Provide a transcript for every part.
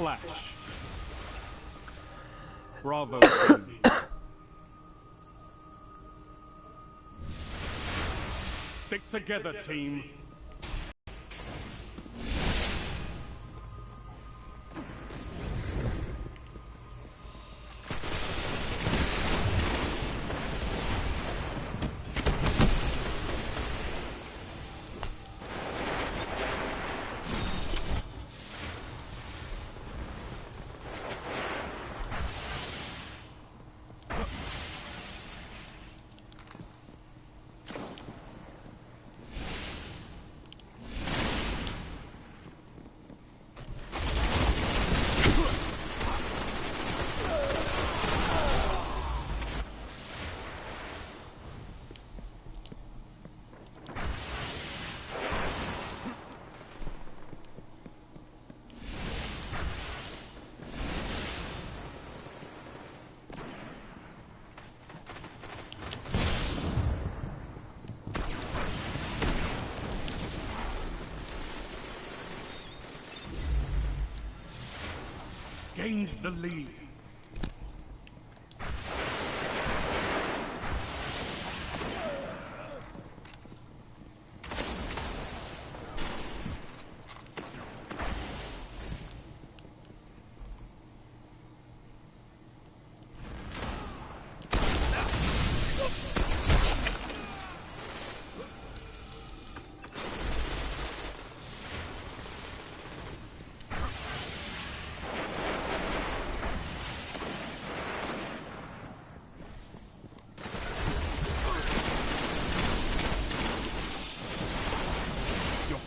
clash. Bravo, team. Stick together, team. Gained the lead.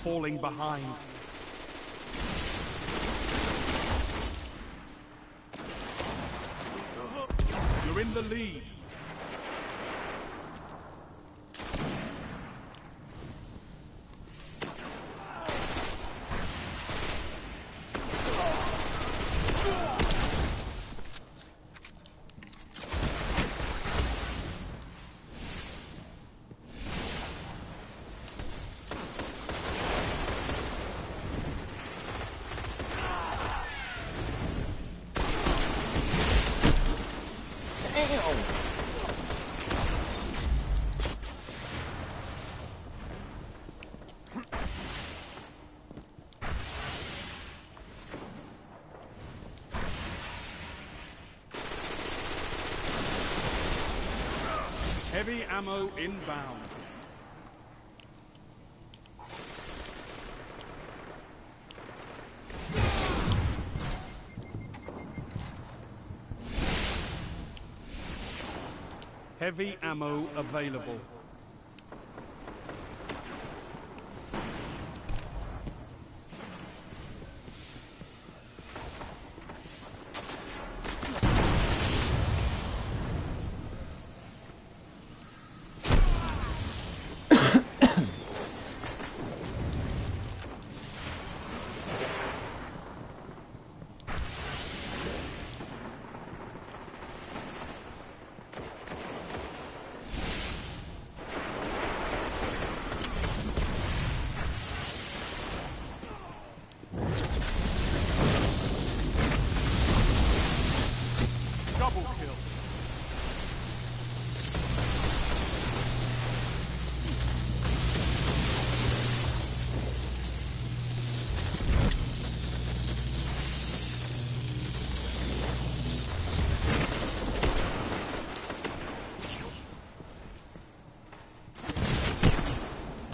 Falling behind. You're in the lead. Heavy ammo inbound. Heavy ammo available.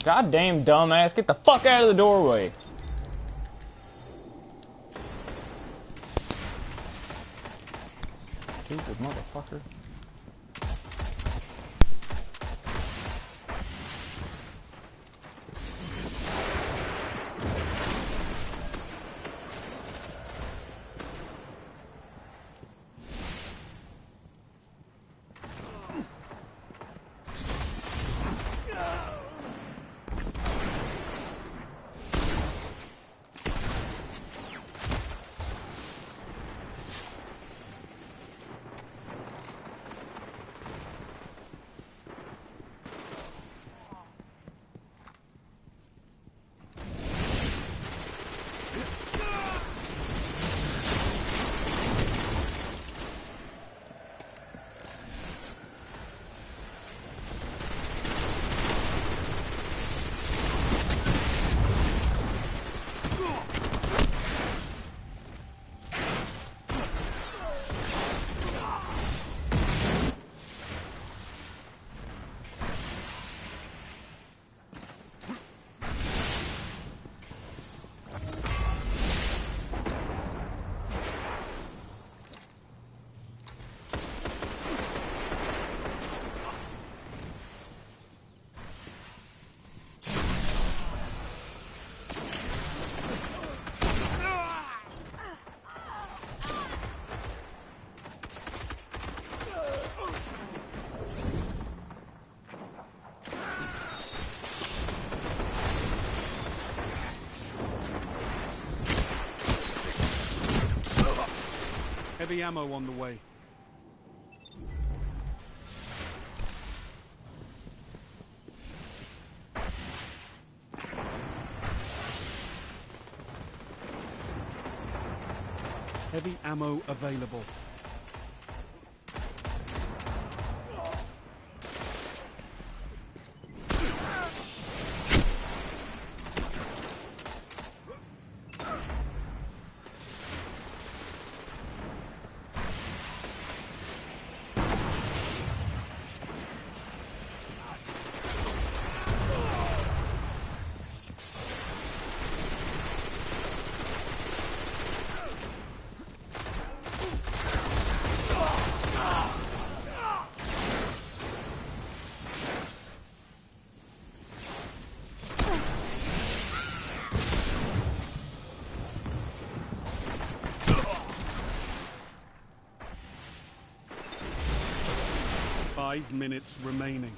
Goddamn dumbass, get the fuck out of the doorway. Stupid motherfucker. Heavy ammo on the way. Heavy ammo available. Five minutes remaining.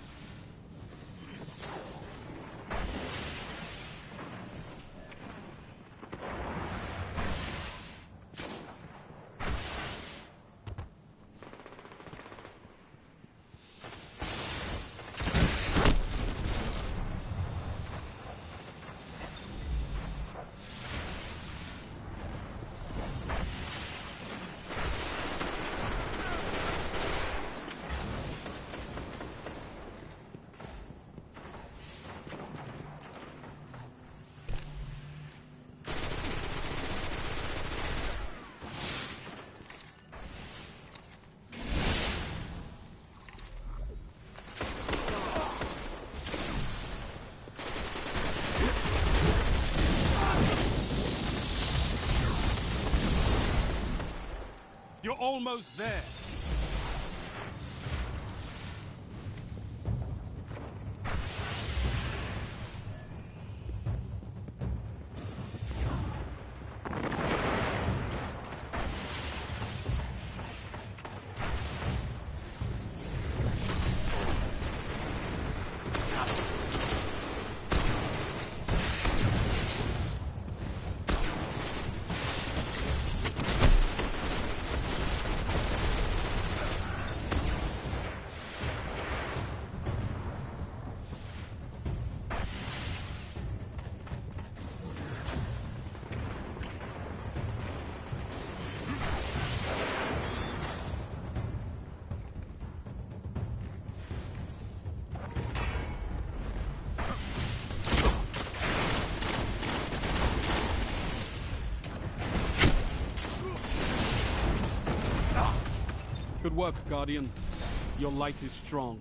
You're almost there. Good work, Guardian. Your light is strong.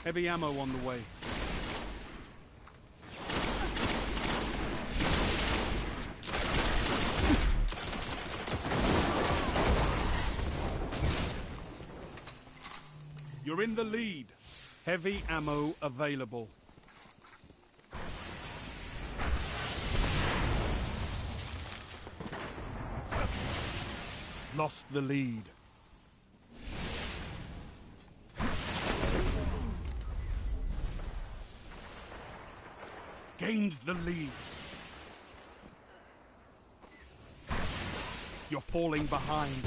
Heavy ammo on the way. You're in the lead. Heavy ammo available. Lost the lead. Gained the lead. You're falling behind.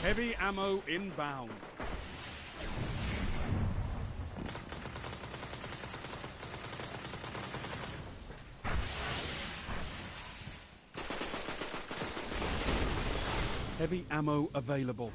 Heavy ammo inbound. Heavy ammo available.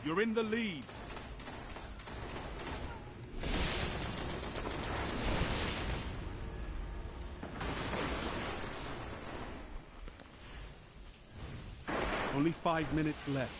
You're in the lead. Only 5 minutes left.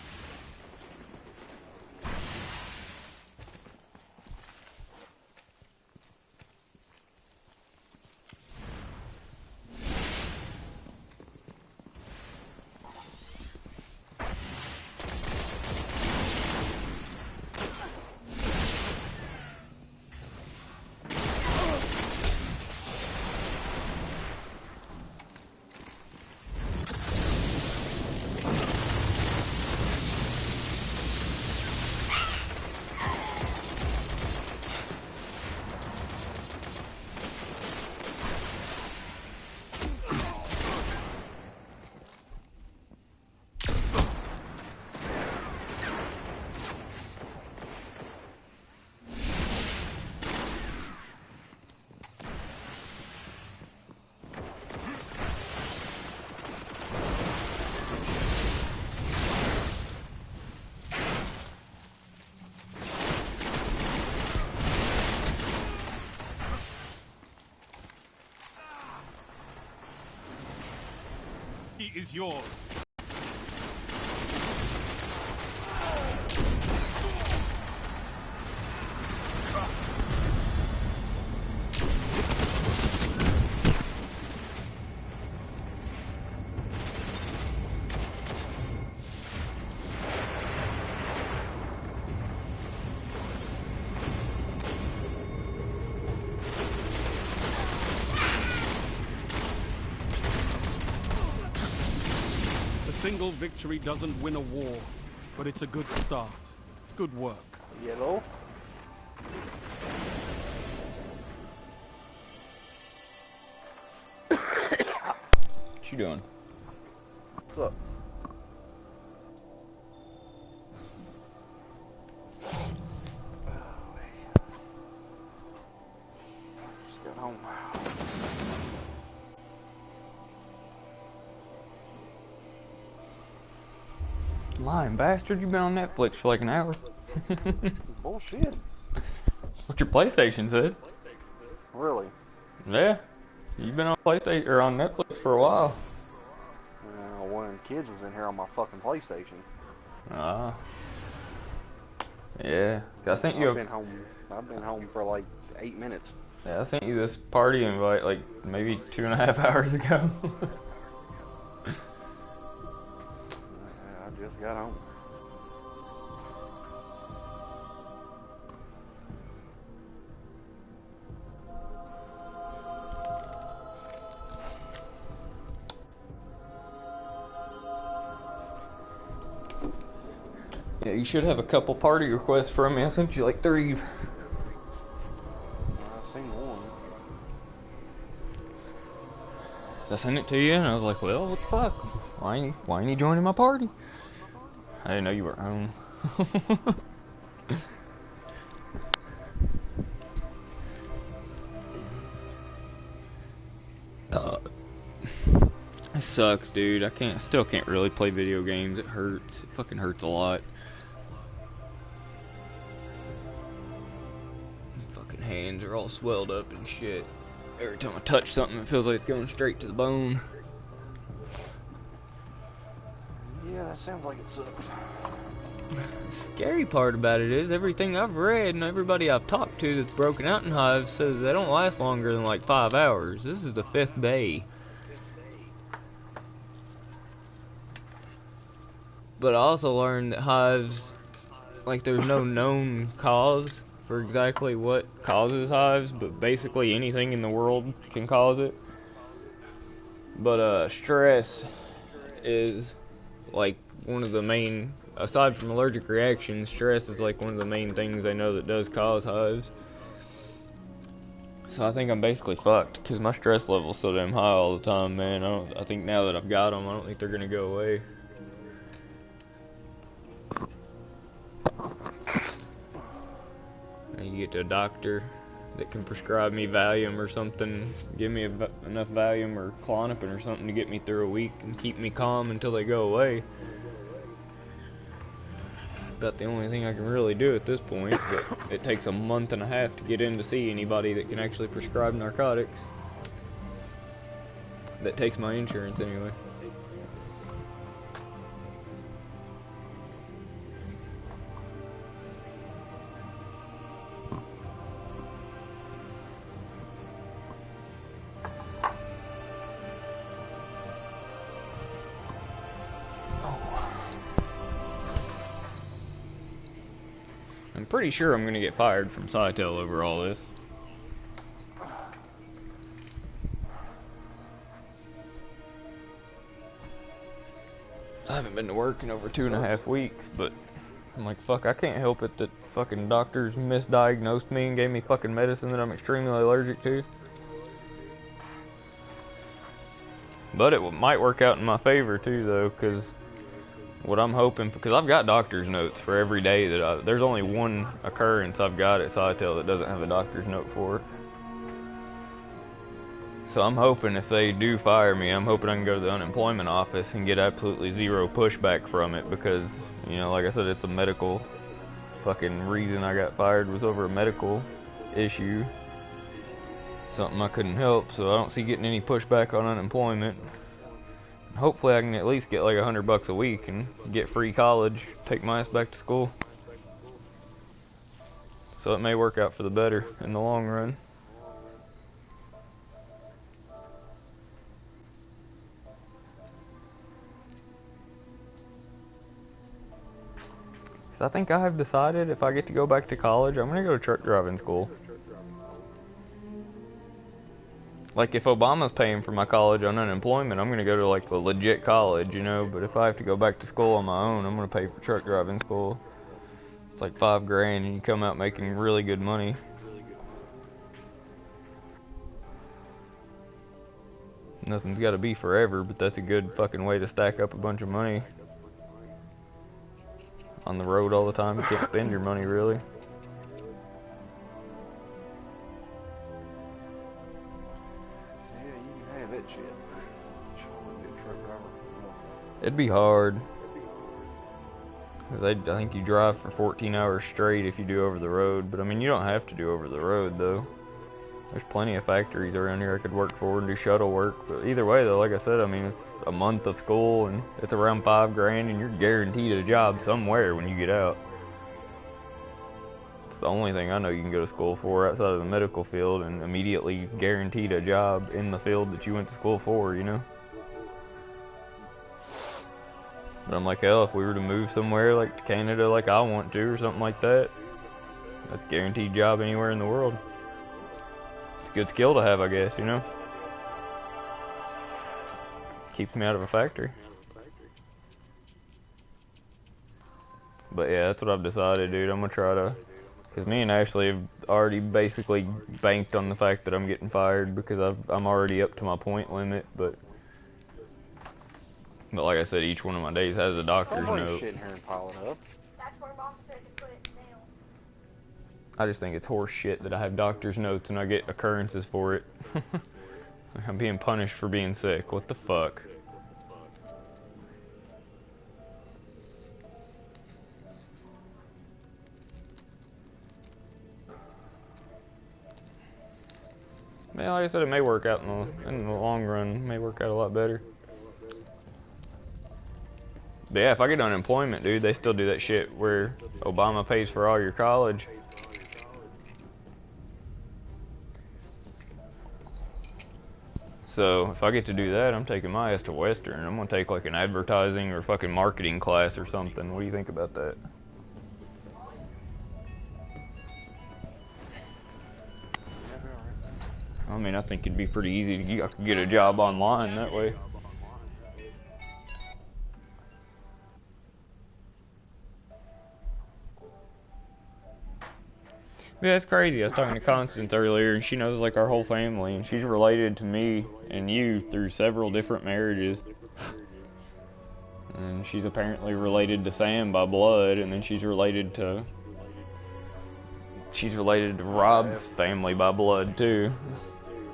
victory is yours. A single victory doesn't win a war, but it's a good start. Good work. Yellow. What you doing? What's up? Just got home. Lying bastard, you've been on Netflix for like an hour. Bullshit. That's what your PlayStation said. Really? Yeah. You've been on PlayStation or on Netflix for a while. One of the kids was in here on my fucking PlayStation. Ah. Yeah. I sent you I've been home for like 8 minutes. Yeah, I sent you this party invite like maybe 2.5 hours ago. I just got home. Yeah, you should have a couple party requests from me. I sent you like 3. I've seen one. So I sent it to you, and I was like, well, what the fuck? Why ain't you joining my party? I didn't know you were home. It sucks, dude. Still can't really play video games. It hurts. It fucking hurts a lot. Fucking hands are all swelled up and shit. Every time I touch something, it feels like it's going straight to the bone. Yeah, that sounds like it sucks. The scary part about it is everything I've read and everybody I've talked to that's broken out in hives says they don't last longer than like 5 hours. This is the 5th day. But I also learned that hives, like there's no known cause for exactly what causes hives, but basically anything in the world can cause it. But stress is like one of the main, aside from allergic reactions, stress is like one of the main things they know that does cause hives. So I think I'm basically fucked because my stress level's so damn high all the time, man. I think now that I've got them, I don't think they're gonna go away. I need to get to a doctor that can prescribe me Valium or something, give me enough Valium or Klonopin or something to get me through a week and keep me calm until they go away. About the only thing I can really do at this point, but it takes a month and a half to get in to see anybody that can actually prescribe narcotics. That takes my insurance anyway. I'm pretty sure I'm gonna get fired from Cytel over all this. I haven't been to work in over 2.5 weeks, but I'm like, fuck, I can't help it that fucking doctors misdiagnosed me and gave me fucking medicine that I'm extremely allergic to. But it might work out in my favor too, though, because what I'm hoping, because I've got doctor's notes for every day that there's only one occurrence I've got at Cytel that doesn't have a doctor's note for. So I'm hoping if they do fire me, I'm hoping I can go to the unemployment office and get absolutely zero pushback from it, because, you know, like I said, it's a medical fucking reason I got fired was over a medical issue. Something I couldn't help, so I don't see getting any pushback on unemployment. Hopefully I can at least get like $100 a week and get free college, take my ass back to school. So it may work out for the better in the long run. I think I have decided if I get to go back to college, I'm gonna go to truck driving school. Like if Obama's paying for my college on unemployment, I'm gonna go to like the legit college, you know, but if I have to go back to school on my own, I'm gonna pay for truck driving school. It's like $5 grand and you come out making really good money. Nothing's gotta be forever, but that's a good fucking way to stack up a bunch of money. On the road all the time, you can't spend your money really. Yeah, you can have that shit. Sure, be a truck driver. It'd be hard. Cause I think you drive for 14 hours straight if you do over the road, but I mean you don't have to do over the road though. There's plenty of factories around here I could work for and do shuttle work, but either way though, like I said, I mean it's a month of school and it's around $5 grand and you're guaranteed a job somewhere when you get out. It's the only thing I know you can go to school for outside of the medical field and immediately guaranteed a job in the field that you went to school for, you know? But I'm like, hell, if we were to move somewhere like to Canada like I want to or something like that, that's a guaranteed job anywhere in the world. Good skill to have, I guess, you know? Keeps me out of a factory. But yeah, that's what I've decided, dude. I'm gonna try to, because me and Ashley have already basically banked on the fact that I'm getting fired because I'm already up to my point limit, but like I said, each one of my days has a doctor's note. Shit in here and pile it up. That's where Mom said to put it down. I just think it's horse shit that I have doctor's notes and I get occurrences for it. I'm being punished for being sick. What the fuck? Man, like I said, it may work out in the long run. It may work out a lot better. But yeah, if I get unemployment, dude, they still do that shit where Obama pays for all your college. So if I get to do that, I'm taking my ass to Western. I'm gonna take like an advertising or fucking marketing class or something. What do you think about that? I mean, I think it'd be pretty easy to get a job online that way. Yeah, it's crazy. I was talking to Constance earlier, and she knows like our whole family, and she's related to me and you through several different marriages. And she's apparently related to Sam by blood, and then she's related to Rob's family by blood too.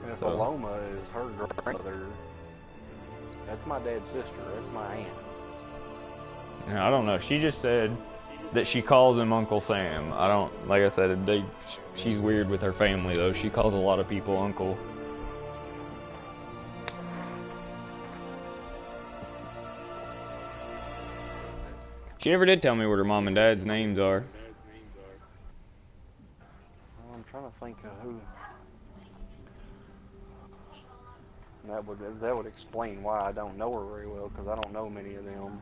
And if Paloma is her grandmother, that's my dad's sister. That's my aunt. Yeah, I don't know. She just said that she calls him Uncle Sam. I don't, like I said, she's weird with her family though. She calls a lot of people uncle. She never did tell me what her mom and dad's names are. Well, I'm trying to think of who. That would explain why I don't know her very well, because I don't know many of them.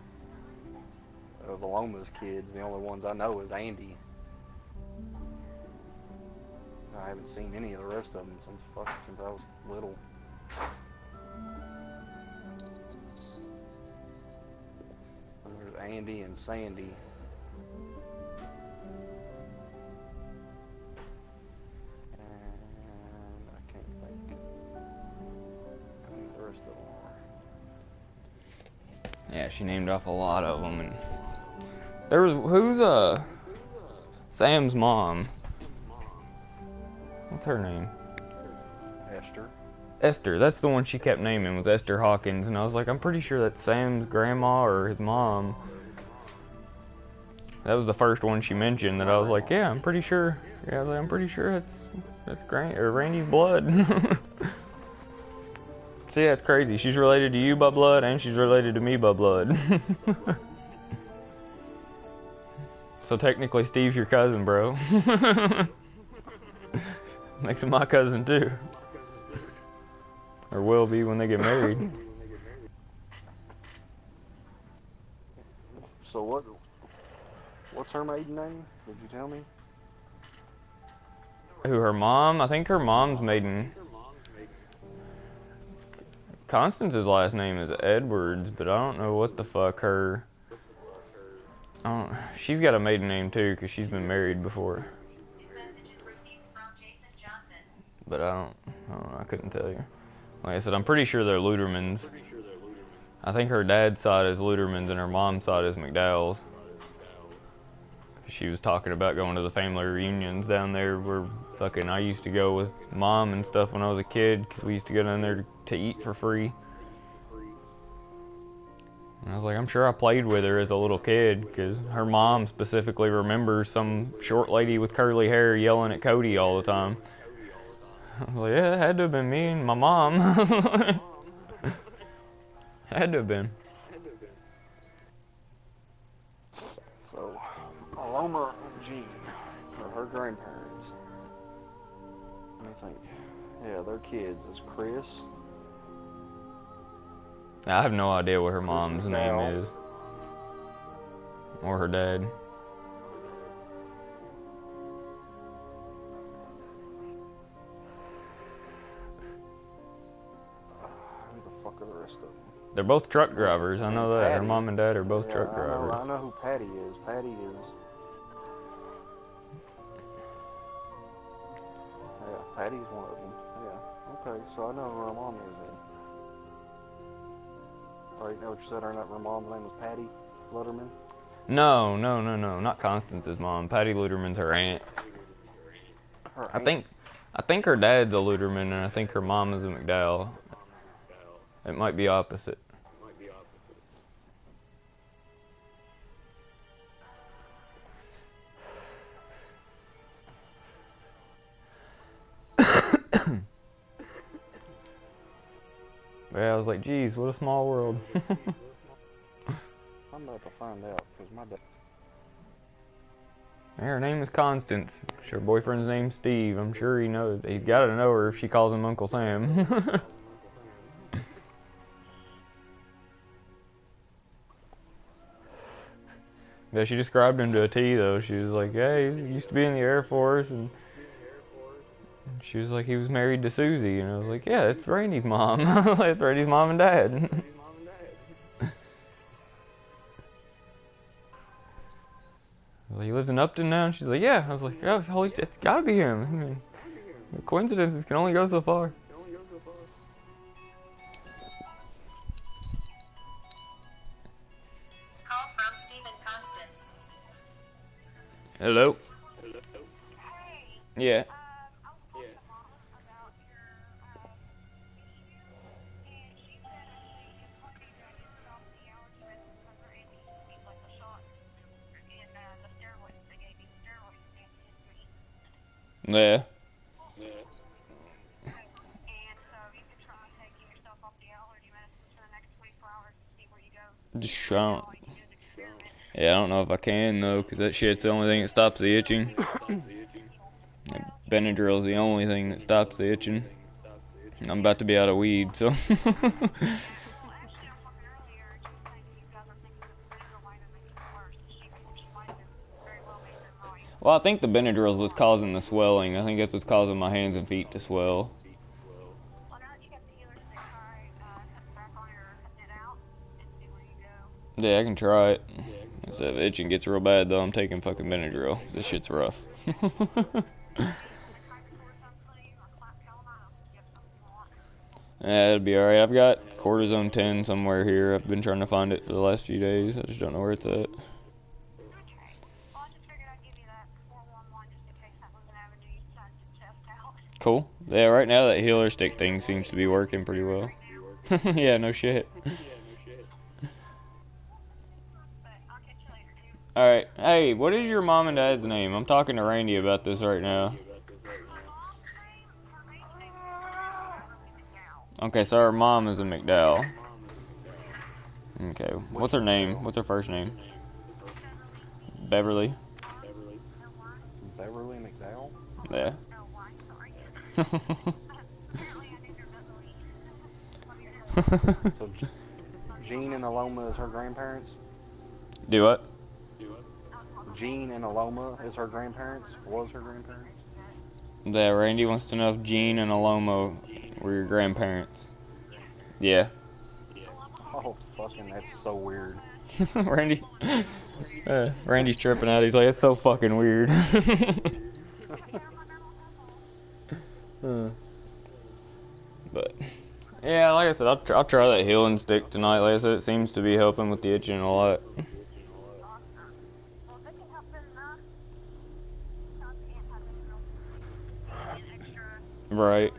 Of Aloma's kids, the only ones I know is Andy. I haven't seen any of the rest of them since I was little. There's Andy and Sandy. And I can't think who the rest of them are. Yeah, she named off a lot of them, and there was who's Sam's mom? What's her name? Esther. Esther. That's the one she kept naming, was Esther Hawkins, and I was like, I'm pretty sure that's Sam's grandma or his mom. That was the first one she mentioned that I was like, yeah, I'm pretty sure. Yeah, I was like, I'm pretty sure that's Randy's blood. So yeah, it's crazy. She's related to you by blood, and she's related to me by blood. So technically, Steve's your cousin, bro. Makes him my cousin too. Or will be when they get married. So what's her maiden name? Did you tell me? Who, her mom? I think her mom's maiden. Constance's last name is Edwards, but I don't know what the fuck her... she's got a maiden name too, because she's been married before. But I don't know, I couldn't tell you. Like I said, I'm pretty sure they're Ludermans. I think her dad's side is Ludermans and her mom's side is McDowell's. She was talking about going to the family reunions down there where fucking I used to go with mom and stuff when I was a kid, because we used to go down there to eat for free. And I was like, I'm sure I played with her as a little kid, because her mom specifically remembers some short lady with curly hair yelling at Cody all the time. I was like, yeah, it had to have been me and my mom. Had to have been. So, Aloma and Jean are her grandparents. Let me think. Yeah, their kids is Chris. I have no idea what her mom's name is. Or her dad. Who the fuck are the rest of them? They're both truck drivers, I know that. Her Patty. mom and dad are both Yeah, truck drivers. I know who Patty is. Patty is... Yeah, Patty's one of them. Yeah. Okay, so I know who her mom is then. Or you know what you said, her mom's name was Patty Luderman? No, not Constance's mom. Patty Luderman's her aunt. Her I aunt? think her dad's a Luderman, and I think her mom is a McDowell. It might be opposite. Yeah, I was like, geez, what a small world. I'm about to find out, because my dad... Yeah, her name is Constance. Her boyfriend's name's Steve. I'm sure he knows. He's got to know her if she calls him Uncle Sam. Yeah, she described him to a T, though. She was like, yeah, he used to be in the Air Force, and she was like, he was married to Susie, and I was like, yeah, it's Randy's mom. It's Randy's mom and dad. He lives in Upton now, and she's like, yeah. I was like, oh, holy shit, it's gotta be him. I mean, coincidences can only go so far. Call from Stephen Constance. Hello? Hey, Yeah. I was talking to Mom about your issue, and she said that she is going to be doing to stop the allergy medicine because her auntie needs like a shot in the steroids they gave me. Steroids and history. Yeah. And so you could try taking yourself off the allergy medicine for the next 24 hours to see where you go. Just try. All you can do is experiment. Yeah, I don't know if I can, though, because that shit's the only thing that stops the itching. Benadryl's the only thing that stops the itching. I'm about to be out of weed, so. Well, actually, I'm talking earlier, and she was saying that you guys are thinking that the Benadryl might have made it worse. She might have very well made it worse. Well, I think the Benadryl's what's causing the swelling. I think that's what's causing my hands and feet to swell. Well, now that you got the healer stick, try cutting back on it or cutting it out and see where you go. Yeah, I can try it. If the itching gets real bad, though, I'm taking fucking Benadryl. This shit's rough. Yeah, it'll be alright. I've got cortisone 10 somewhere here. I've been trying to find it for the last few days. I just don't know where it's at. Okay. Well, I just figured I'd give you that 411 just in case that was an avenue you decided to test out. Cool. Yeah, right now that healer stick thing seems to be working pretty well. Yeah, no shit. But I'll catch you later, dude. Alright. Hey, what is your mom and dad's name? I'm talking to Randy about this right now. My mom's name, her maiden name is Crucible. Okay, so her mom is in McDowell. Okay, what's her name? What's her first name? Beverly? Beverly McDowell? Yeah. So Jean and Aloma is her grandparents? Do what? Jean and Aloma is her grandparents? Was her grandparents? Yeah, Randy wants to know if Jean and Alomo were your grandparents. Yeah. Oh, fucking, that's so weird. Randy's tripping out. He's like, it's so fucking weird. But yeah, like I said, I'll try that healing stick tonight. Like I said, it seems to be helping with the itching a lot. Right.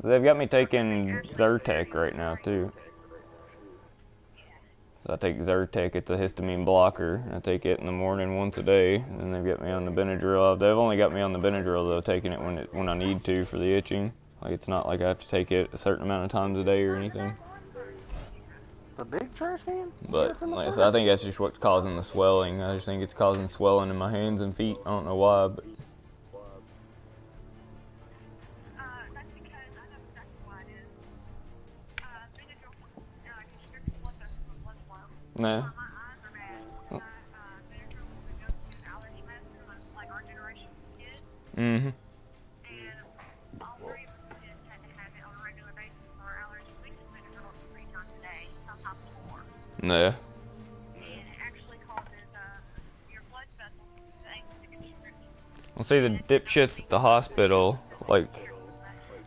So they've got me taking Zyrtec right now too. So I take Zyrtec, it's a histamine blocker. I take it in the morning once a day, and then they've got me on the Benadryl. They've only got me on the Benadryl though, taking it when I need to for the itching. Like it's not like I have to take it a certain amount of times a day or anything. The big trash can? But like I said, I think that's just what's causing the swelling. I just think it's causing swelling in my hands and feet. I don't know why, but That's because I know exactly why it is. Benadryl constricts blood vessels and blood flow. nah. My eyes are bad. Benadryl was a go-to allergy medicine like our generation kids. Mm-hmm. And all three of us kids had to have it on a regular basis for our allergies. We took Benadryl 3 times a day, sometimes 4. Nah. And it actually causes your blood vessels to constrict. Well, see, the dipshits at the hospital, like,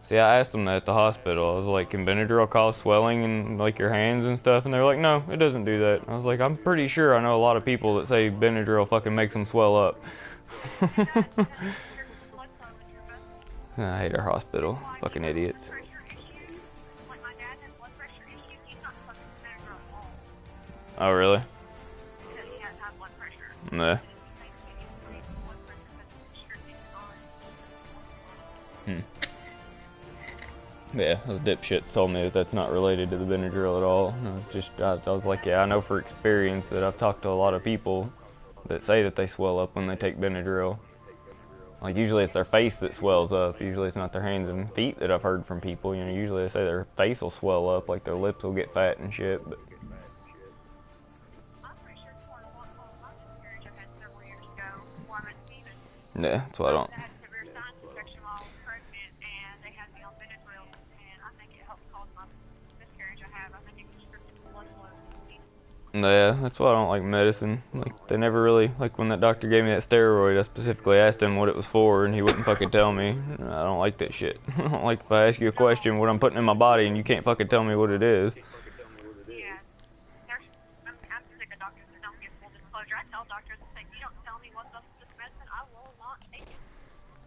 see, I asked them that at the hospital. I was like, can Benadryl cause swelling in, like, your hands and stuff? And they were like, no, it doesn't do that. I was like, I'm pretty sure I know a lot of people that say Benadryl fucking makes them swell up. I hate our hospital. Fucking idiots. Like my dad has blood pressure issues, he's not fucking Benadryl at all. Oh, really? Because he has high blood pressure. Nah. Yeah, those dipshits told me that that's not related to the Benadryl at all. I was like, yeah, I know for experience that I've talked to a lot of people that say that they swell up when they take Benadryl. Like, usually it's their face that swells up. Usually it's not their hands and feet that I've heard from people. You know, usually they say their face will swell up, like their lips will get fat and shit, but... I'm pretty sure it's one of my miscarriage I had several years ago before I met Steven. Yeah, that's why I don't... I had severe sinus infection while I was pregnant, and they had me on Benadryl, and I think it helped cause my miscarriage I have. I think it constricted the blood flow. Yeah, that's why I don't like medicine. Like, they never really, like when that doctor gave me that steroid, I specifically asked him what it was for, and he wouldn't fucking tell me. I don't like that shit. I don't like if I ask you a question what I'm putting in my body and you can't fucking tell me what it is. Yeah. I'm sick of doctors that don't give full disclosure. I tell doctors, if you don't tell me what's up with this medicine, I will not take it.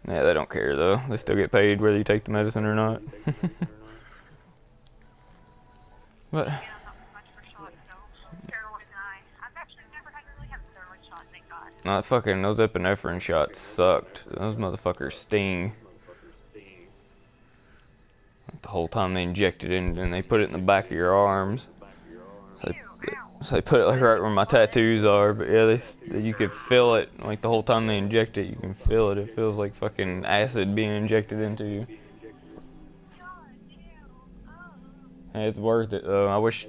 Yeah, they don't care though. They still get paid whether you take the medicine or not. But... Yeah, I'm not much for shots, so steroids and I've actually never had to really have a steroid shot, thank God. Not fucking, those epinephrine shots sucked. Those motherfuckers sting. Like the whole time they inject it in, and they put it in the back of your arms. So they put it like right where my tattoos are, but yeah, you could feel it, like the whole time they inject it, you can feel it. It feels like fucking acid being injected into you. Hey, it's worth it though. I wish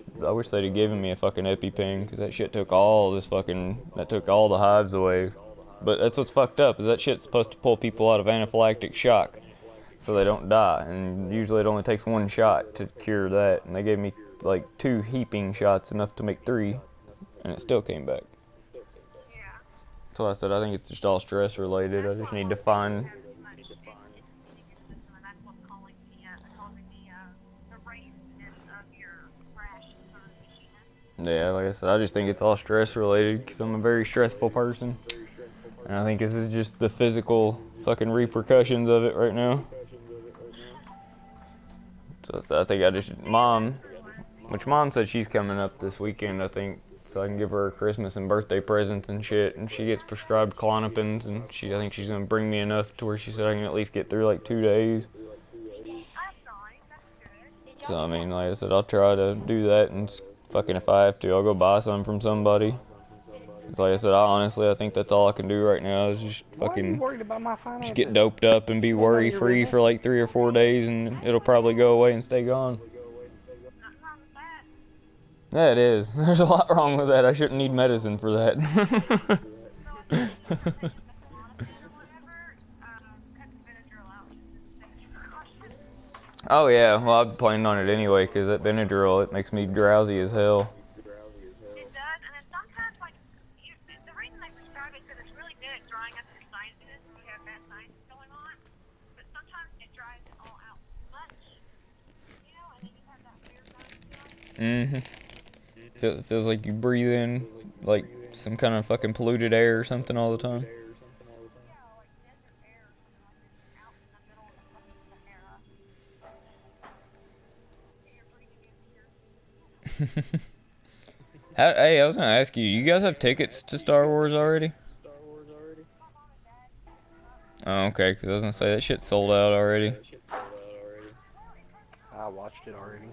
they'd have given me a fucking EpiPen, because that shit took all the hives away. But that's what's fucked up, is that shit's supposed to pull people out of anaphylactic shock, so they don't die. And usually it only takes 1 shot to cure that. And they gave me like 2 heaping shots, enough to make 3, and it still came back. Yeah. So I said, I think it's just all stress related. I just need to find... Yeah, like I said, I just think it's all stress related, because I'm a very stressful person. And I think this is just the physical fucking repercussions of it right now. So I think Mom said she's coming up this weekend, I think, so I can give her Christmas and birthday presents and shit. And she gets prescribed Klonopins, and I think she's gonna bring me enough to where she said I can at least get through like 2 days. So I mean, like I said, I'll try to do that, and fucking if I have to, I'll go buy some from somebody. Cause like I said, I think that's all I can do right now is just Why are you fucking worried about my just finances? get doped up and be worry free for like 3 or 4 days, and it'll probably go away and stay gone. Yeah, it is. There's a lot wrong with that. I shouldn't need medicine for that. Oh yeah, well I've planned on it anyway, cause that Benadryl, it makes me drowsy as hell. It does, and then sometimes, like, the reason they prescribe it is because it's really good at drying up your sinuses when you have bad sinuses going on, but sometimes it dries it all out much, you know, and then you have that weird nose feeling. Feels like you breathe in, like, some kind of fucking polluted air or something all the time. Hey, I was gonna ask you, you guys have tickets to Star Wars already? Oh, okay, because I was gonna say that shit sold out already. I watched it already.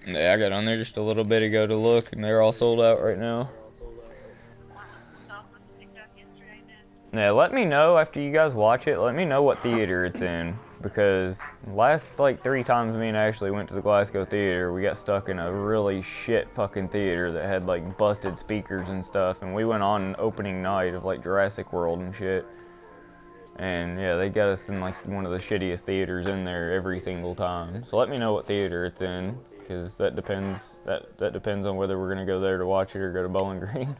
Yeah, I got on there just a little bit ago to look, and they're all sold out right now. Yeah, let me know after you guys watch it. Let me know what theater it's in, because last like 3 times me and Ashley went to the Glasgow theater, we got stuck in a really shit fucking theater that had like busted speakers and stuff, and we went on opening night of like Jurassic World and shit. And yeah, they got us in like one of the shittiest theaters in there every single time. So let me know what theater it's in, because that depends. That depends on whether we're gonna go there to watch it or go to Bowling Green.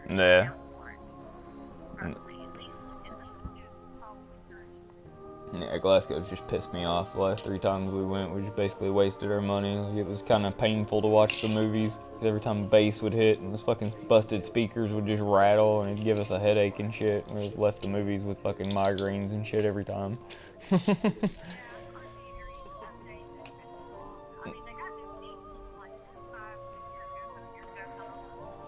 Yeah. Yeah, Glasgow's just pissed me off. The last 3 times we went, we just basically wasted our money. Like, it was kind of painful to watch the movies, because every time bass would hit and those fucking busted speakers would just rattle and it'd give us a headache and shit. We left the movies with fucking migraines and shit every time.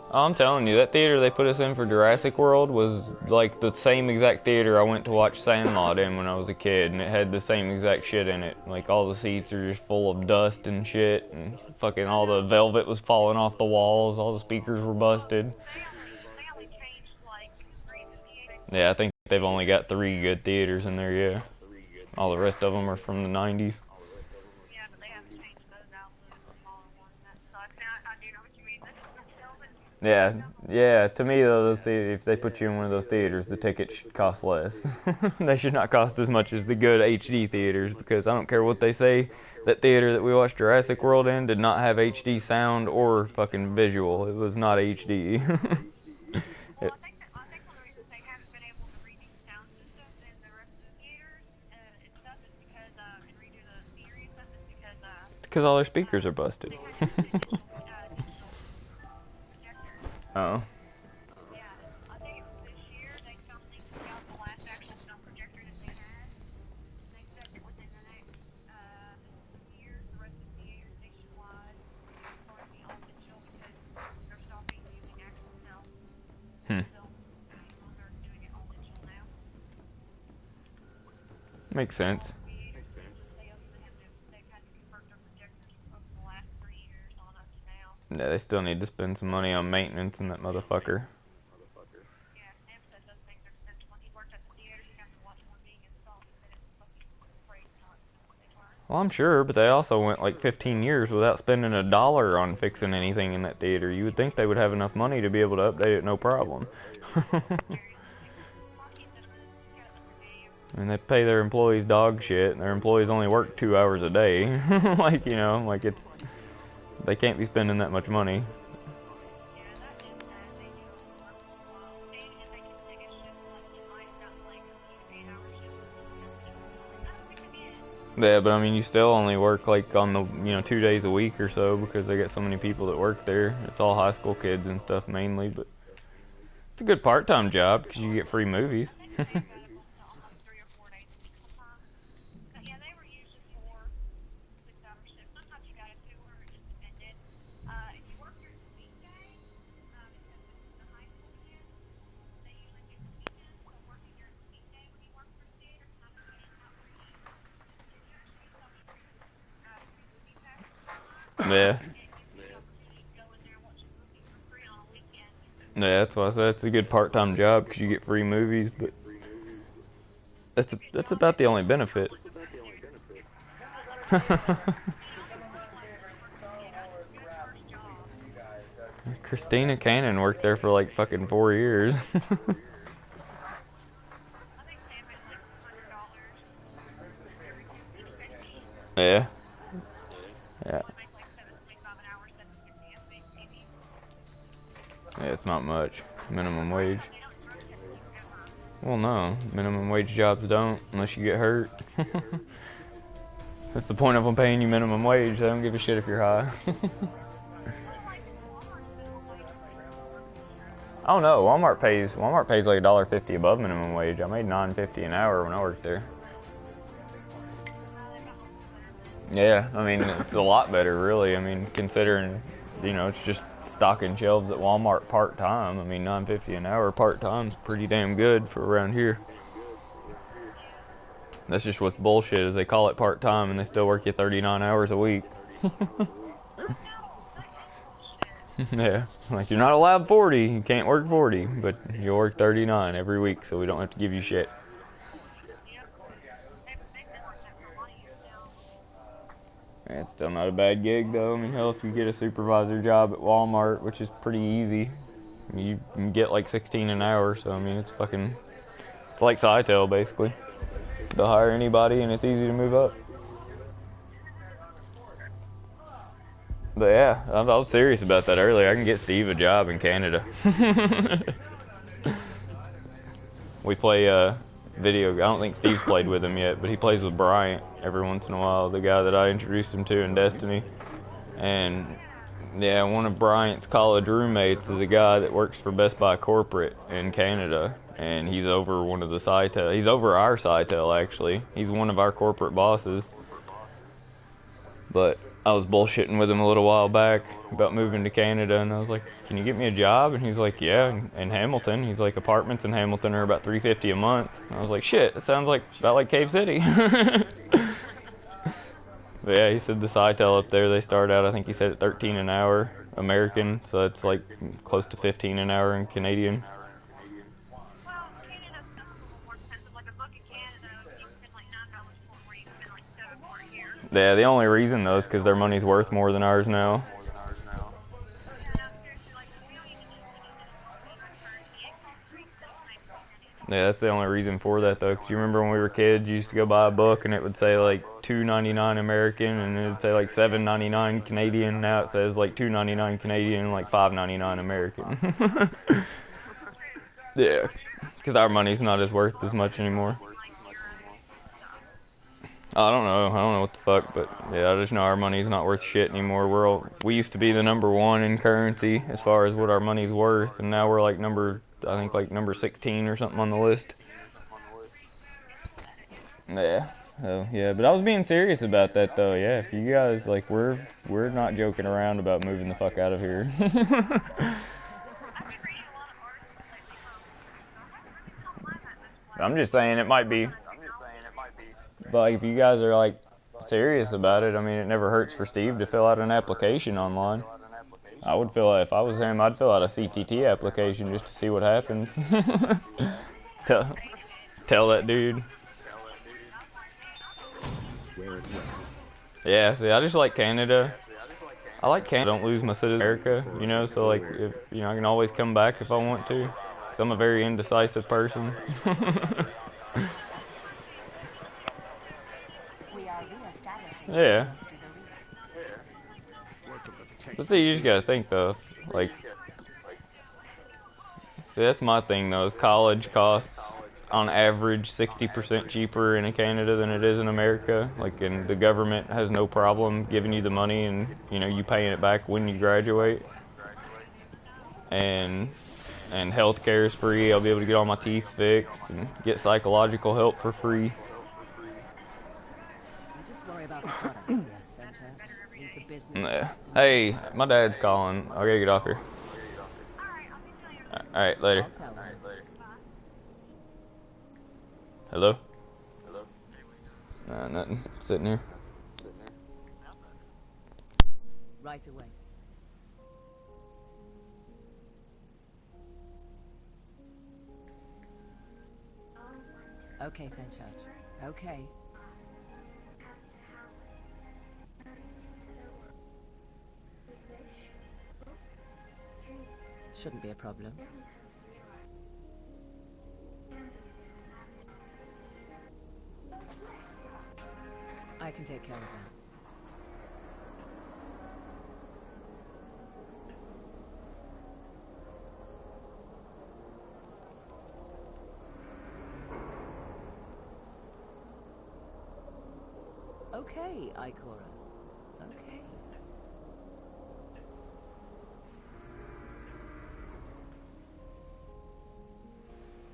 Oh, I'm telling you, that theater they put us in for Jurassic World was like the same exact theater I went to watch Sandlot in when I was a kid, and it had the same exact shit in it. Like, all the seats are just full of dust and shit, and fucking all the velvet was falling off the walls, all the speakers were busted. Yeah, I think they've only got 3 good theaters in there, yeah. All the rest of them are from the 90s. Yeah, to me though, if they put you in one of those theaters, the ticket should cost less. They should not cost as much as the good HD theaters, because I don't care what they say, that theater that we watched Jurassic World in did not have HD sound or fucking visual. It was not HD. Well, I think one of the reasons they haven't been able to redo the sound systems in the rest of the theaters and stuff is because, and redo the theory and stuff is because, all their speakers are busted. Oh. Yeah, I think it was this year they took out the last actual film projector that they had. They said that within the next years, the rest of the theaters nationwide is going to be all digital because they're stopping using actual film. They're doing it all digital now. Makes sense. Yeah, they still need to spend some money on maintenance in that motherfucker. Well, I'm sure, but they also went like 15 years without spending $1 on fixing anything in that theater. You would think they would have enough money to be able to update it, no problem. And they pay their employees dog shit, and their employees only work 2 hours a day. Like, you know, like it's... They can't be spending that much money. Yeah, but I mean, you still only work like on the 2 days a week or so because they got so many people that work there. It's all high school kids and stuff mainly, but it's a good part-time job because you get free movies. Yeah. Yeah, that's why I said it's a good part-time job because you get free movies, but that's about the only benefit. Christina Cannon worked there for like fucking 4 years. Yeah. Yeah. Yeah, it's not much. Minimum wage. Well, no. Minimum wage jobs don't, unless you get hurt. That's the point of them paying you minimum wage. They don't give a shit if you're high. Oh no, Walmart pays like $1.50 above minimum wage. I made $9.50 an hour when I worked there. Yeah, I mean, it's a lot better, really. I mean, considering, it's just stocking shelves at Walmart part-time. I mean, $9.50 an hour part-time is pretty damn good for around here. That's just what's bullshit, is they call it part-time and they still work you 39 hours a week. Yeah, like you're not allowed 40, you can't work 40, but you work 39 every week, so we don't have to give you shit. It's still not a bad gig though. I mean, hell, if you get a supervisor job at Walmart, which is pretty easy, you can get like 16 an hour. So I mean, it's like Sitel basically. They'll hire anybody, and it's easy to move up. But yeah, I was serious about that earlier. I can get Steve a job in Canada. We play video. I don't think Steve's played with him yet, but he plays with Bryant every once in a while, the guy that I introduced him to in Destiny. And yeah, one of Bryant's college roommates is a guy that works for Best Buy Corporate in Canada, and he's over one of the Sitel. He's over our Sitel, actually. He's one of our corporate bosses. But I was bullshitting with him a little while back about moving to Canada, and I was like, "Can you get me a job?" And he's like, "Yeah, in Hamilton." He's like, "Apartments in Hamilton are about $350 a month." And I was like, "Shit, that sounds about like Cave City." But yeah, he said the Sitel up there, they start out, I think he said at 13 an hour American, so it's like close to 15 an hour in Canadian. Yeah, the only reason though is because their money's worth more than ours now. Yeah, that's the only reason for that though. Cause you remember when we were kids, you used to go buy a book and it would say like $2.99 American, and it would say like $7.99 Canadian. Now it says like $2.99 Canadian and like $5.99 American. Yeah, because our money's not as worth as much anymore. I don't know what the fuck, but yeah, I just know our money's not worth shit anymore. We used to be the #1 in currency as far as what our money's worth, and now we're like number 16 or something on the list. Yeah, so yeah, but I was being serious about that though. Yeah, if you guys like, we're not joking around about moving the fuck out of here. I'm just saying it might be. But like, if you guys are like serious about it, I mean, it never hurts for Steve to fill out an application online. I would if I was him, I'd fill out a CTT application just to see what happens. Tell that dude. Yeah, see, I just like Canada. I like Canada. I don't lose my citizenship in America, so like, if I can always come back if I want to. 'Cause I'm a very indecisive person. Yeah. But see, you just gotta think though, like, see, that's my thing though, is college costs on average 60% cheaper in Canada than it is in America. Like, and the government has no problem giving you the money, and you know, you paying it back when you graduate. And healthcare is free. I'll be able to get all my teeth fixed and get psychological help for free. You just worry about the products, yes, Fenchurch. Leave the business part to me. Hey, my dad's calling. I gotta get off here. Alright, later. I'll tell her. Hello? Nothing. Sitting here. Right away. Okay, Fenchurch. Okay. Shouldn't be a problem. I can take care of that. Okay, Ikora. Okay.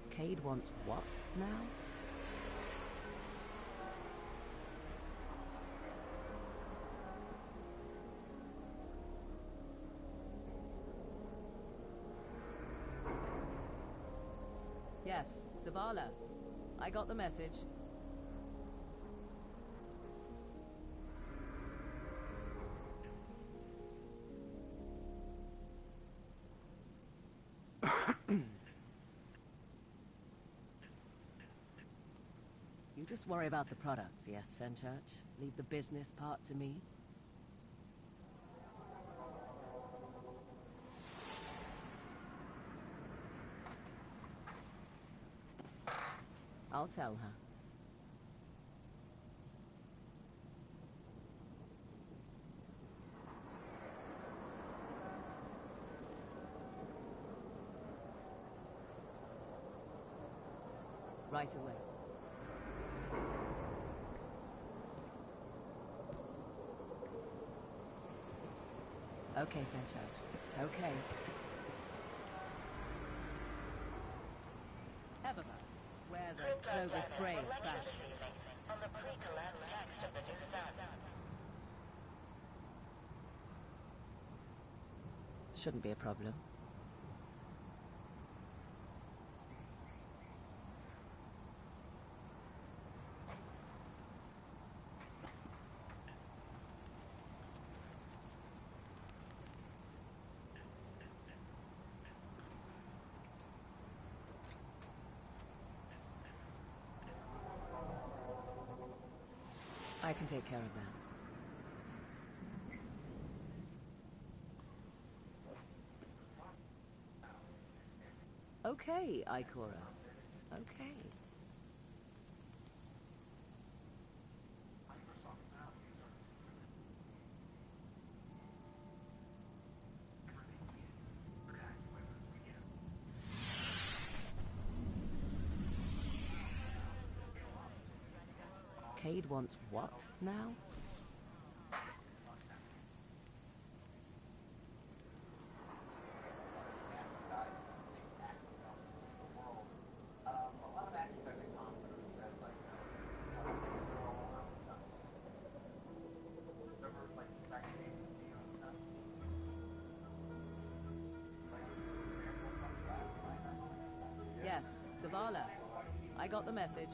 Cade wants what now? Yes, Zavala. I got the message. You just worry about the products, yes, Fenchurch? Leave the business part to me? I'll tell her. Right away. Okay, Fenchurch. Okay. Eververse, where the Clovis Brave fashion. On the pre-collapse text of the new sun. Shouldn't be a problem. I can take care of that. Okay, Ikora. Okay. Cade wants what now? Yes, Zavala. I got the message.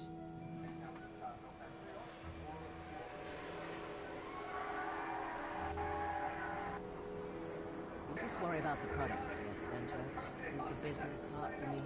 You just worry about the products, yes, Fenchurch. Leave the business part to me.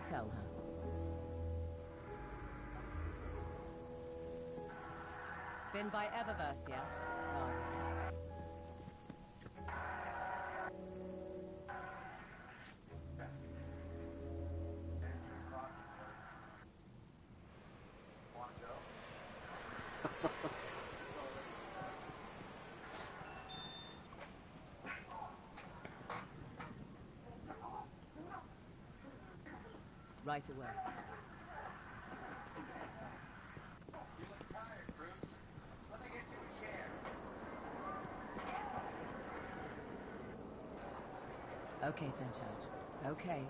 tell her. Been by Eververse yet? Guardian. Right away. You look tired, Bruce. Let me get you a chair. Okay, Fenchurch. Okay.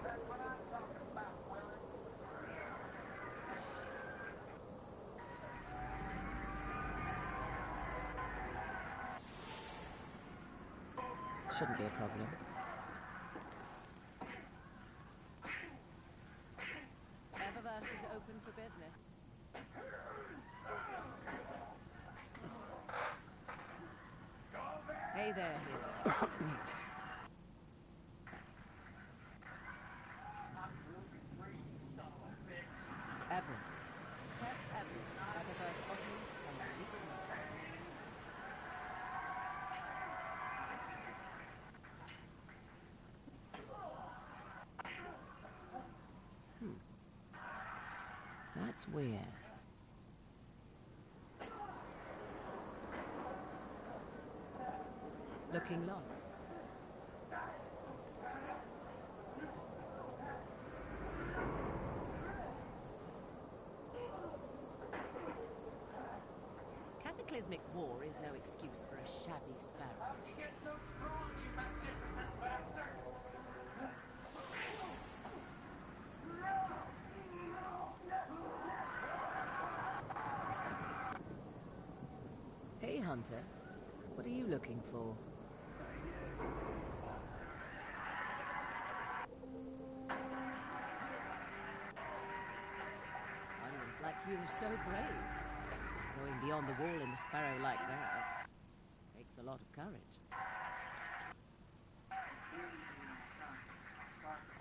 That's what I'm talking about, Willis. Shouldn't be a problem. Eververse is open for business. Hey there, hero. Everest. Tess Evans, Eververse audience and unique merchandise. That's weird. Looking lost. Cataclysmic war is no excuse for a shabby sparrow. You get so strong, you magnificent bastard! Hey, Hunter. What are you looking for? Guardians like you are so brave. Going beyond the wall in the sparrow like that takes a lot of courage.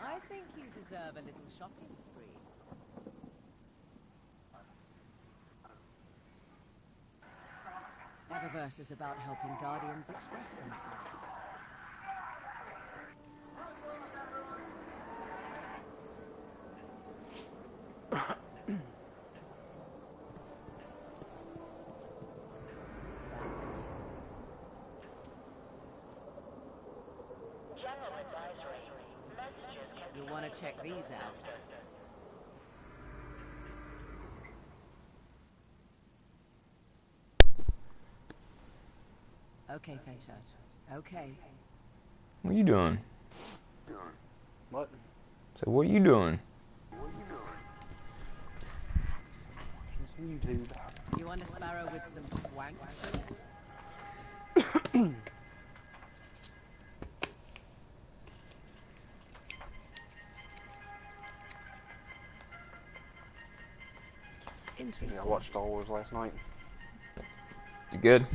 I think you deserve a little shopping spree. Eververse is about helping Guardians express themselves. That's new. General advisory. Messages can be You'll want to check these out. Okay, Fenchurch. Okay. What are you doing? What? So what are you doing? It's YouTube. You want a sparrow with some swank to it? Interesting. Yeah, I watched Star Wars last night. You good?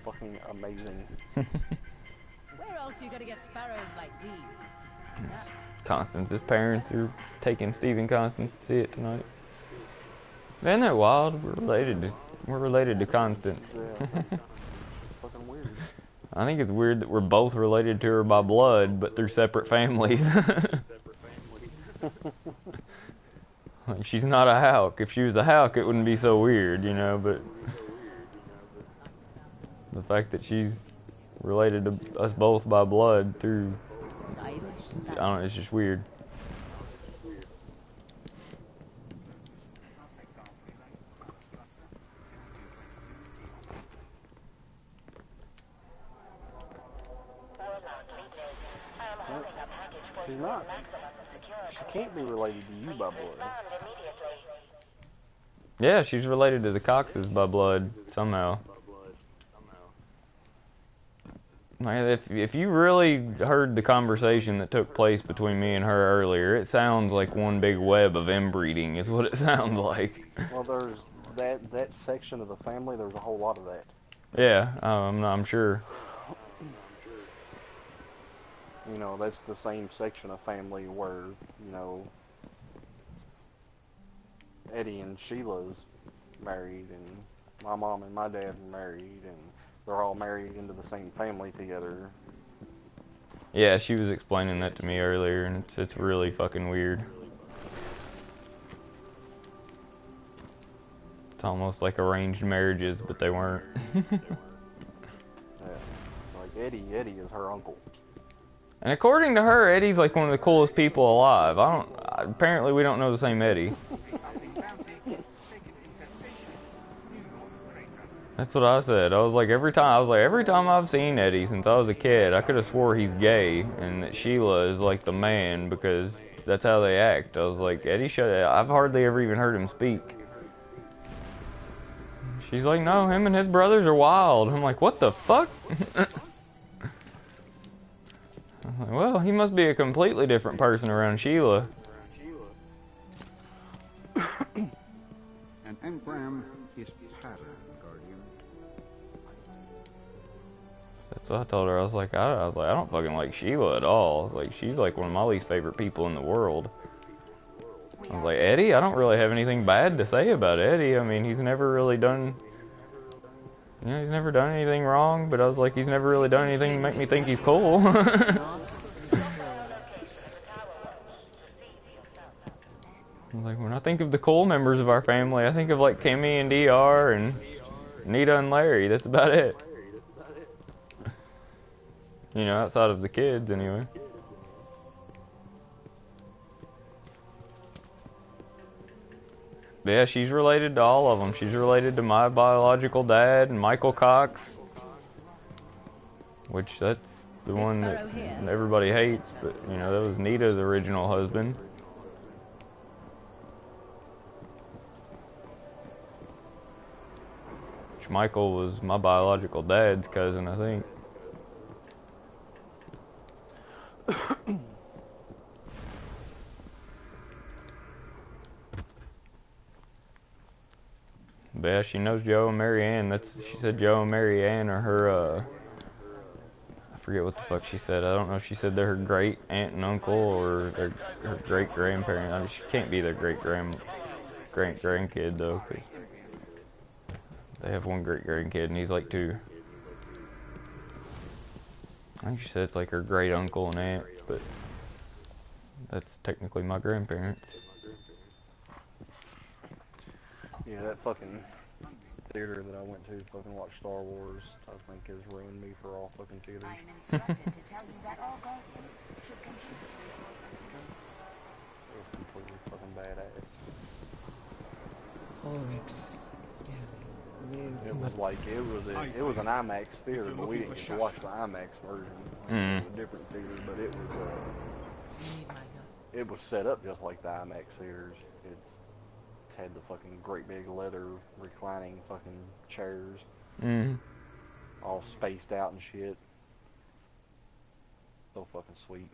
Fucking amazing. Where else are you gonna get sparrows like these? Yeah. Constance's parents are taking Stephen Constance to see it tonight. Isn't that wild? We're related to Constance. Yeah, that's fucking weird. I think it's weird that we're both related to her by blood, but through separate families. Like, she's not a Hawk. If she was a Hawk, it wouldn't be so weird, you know, but the fact that she's related to us both by blood through, Stylish I don't know, it's just weird. She's not. She can't be related to you by blood. Yeah, she's related to the Coxes by blood somehow. Like, if you really heard the conversation that took place between me and her earlier, it sounds like one big web of inbreeding is what it sounds like. Well, there's that section of the family, there's a whole lot of that. Yeah, I'm sure. You know, that's the same section of family where, you know, Eddie and Sheila's married, and my mom and my dad are married, and they're all married into the same family together. Yeah, she was explaining that to me earlier, and it's really fucking weird. It's almost like arranged marriages, but they weren't. Yeah. Like Eddie is her uncle. And according to her, Eddie's like one of the coolest people alive. Apparently we don't know the same Eddie. That's what I said. I was like, every time I've seen Eddie since I was a kid, I could have swore he's gay, and that Sheila is like the man because that's how they act. I was like, Eddie, I've hardly ever even heard him speak. She's like, no, him and his brothers are wild. I'm like, what the fuck? I'm like, well, he must be a completely different person around Sheila. An engram is pattern, Guardian. That's what I told her. I was like, I don't fucking like Sheila at all. Like, she's like one of my least favorite people in the world. I was like, Eddie, I don't really have anything bad to say about Eddie. I mean, he's never really done, he's never done anything wrong, but I was like, he's never really done anything to make me think he's cool. Like, when I think of the cool members of our family, I think of like Kimmy and DR and Nita and Larry. That's about it. You know, outside of the kids, anyway. But yeah, she's related to all of them. She's related to my biological dad and Michael Cox, which that's the one that everybody hates. But you know, that was Nita's original husband. Michael was my biological dad's cousin, I think. But yeah, she knows Joe and Mary Ann. She said Joe and Mary Ann are her, I forget what the fuck she said. I don't know if she said they're her great aunt and uncle or her great grandparent. She can't be their great grandkid though, 'cause they have one great grandkid and he's like 2. I think she said it's like her great uncle and aunt, but that's technically my grandparents. Yeah, that fucking theater that I went to fucking watch Star Wars, I think has ruined me for all fucking theaters. I am instructed to tell you that all Guardians should contribute to the program. It was completely fucking badass. Oryx, Stanley, It was like, it was an IMAX theater, but we didn't get to watch the IMAX version. It was a different theater, but it was set up just like the IMAX theaters. It's had the fucking great big leather reclining fucking chairs, all spaced out and shit. So fucking sweet.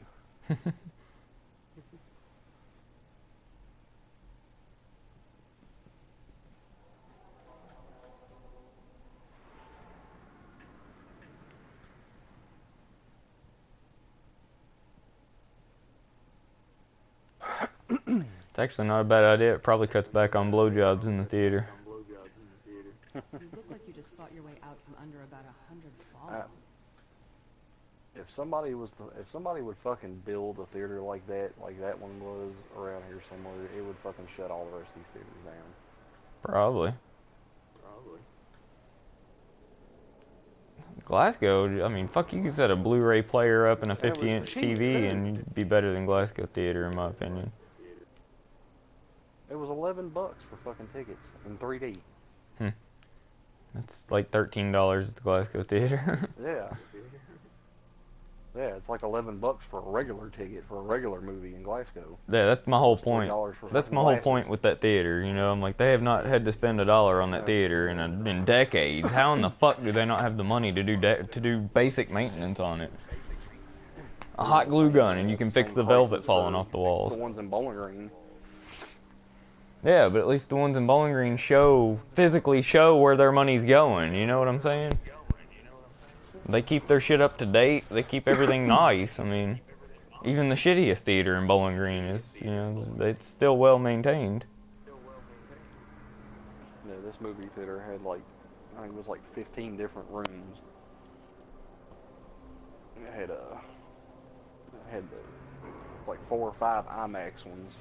It's actually not a bad idea. It probably cuts back on blowjobs in the theater. You look like you just fought your way out from under about 100 fallen. If somebody would fucking build a theater like that one was around here somewhere, it would fucking shut all the rest of these theaters down. Probably. Glasgow, I mean, fuck, you could set a Blu-ray player up and a 50-inch TV and you'd be better than Glasgow Theater, in my opinion. It was $11 for fucking tickets in 3D. That's like $13 at the Glasgow Theater. Yeah. Yeah, it's like $11 for a regular ticket for a regular movie in Glasgow. Yeah, that's my whole point. That's my whole glasses. point with that theater, you know. I'm like, they have not had to spend $1 on that theater in decades. How in the fuck do they not have the money to do basic maintenance on it? A hot glue gun and you can fix the velvet falling off the walls. The ones in Bowling Green. Yeah, but at least the ones in Bowling Green physically show where their money's going, you know what I'm saying? They keep their shit up to date, they keep everything nice. I mean, even the shittiest theater in Bowling Green is, it's still well maintained. Yeah, this movie theater had like, I think it was like 15 different rooms. It had like 4 or 5 IMAX ones,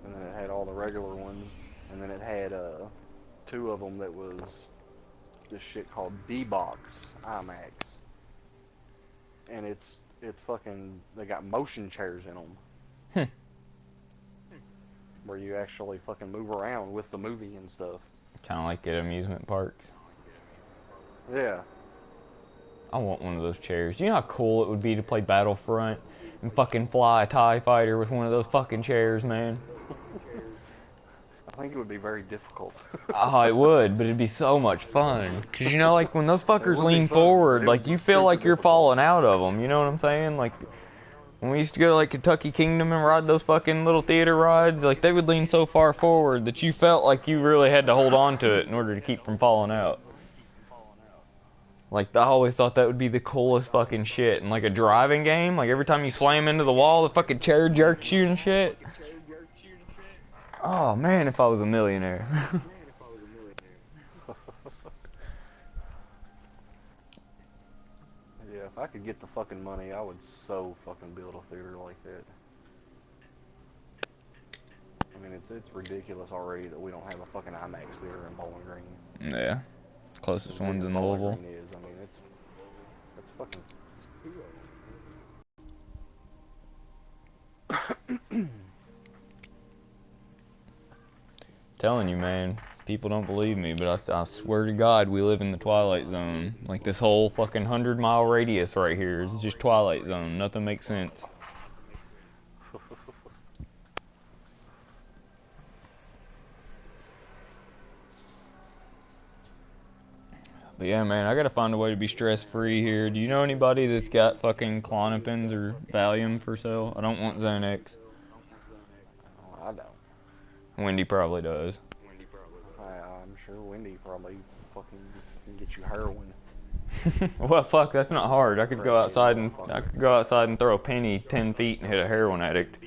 and then it had all the regular ones, and then it had 2 of them that was this shit called D-Box IMAX, and it's fucking, they got motion chairs in them, where you actually fucking move around with the movie and stuff. Kind of like at amusement parks. Yeah. I want one of those chairs. Do you know how cool it would be to play Battlefront and fucking fly a TIE fighter with one of those fucking chairs, man? I think it would be very difficult. Oh, it would, but it'd be so much fun. Cause like when those fuckers lean forward, like you feel like you're falling out of them. You know what I'm saying? Like when we used to go to like Kentucky Kingdom and ride those fucking little theater rides, like they would lean so far forward that you felt like you really had to hold on to it in order to keep from falling out. Like, I always thought that would be the coolest fucking shit. In like a driving game, like every time you slam into the wall, the fucking chair jerks you and shit. Oh man, if I was a millionaire. Yeah, if I could get the fucking money, I would so fucking build a theater like that. I mean, it's ridiculous already that we don't have a fucking IMAX theater in Bowling Green. Yeah, closest one's in Louisville. Is. I mean, it's fucking. Telling you, man, people don't believe me, but I swear to God, we live in the Twilight Zone. Like this whole fucking 100-mile radius right here is just Twilight Zone. Nothing makes sense. But yeah, man, I gotta find a way to be stress-free here. Do you know anybody that's got fucking Klonopins or Valium for sale? I don't want Xanax. Oh, I don't. Wendy probably does. I'm sure Wendy probably fucking can get you heroin. Well, fuck, that's not hard. I could go outside and throw a penny 10 feet and hit a heroin addict.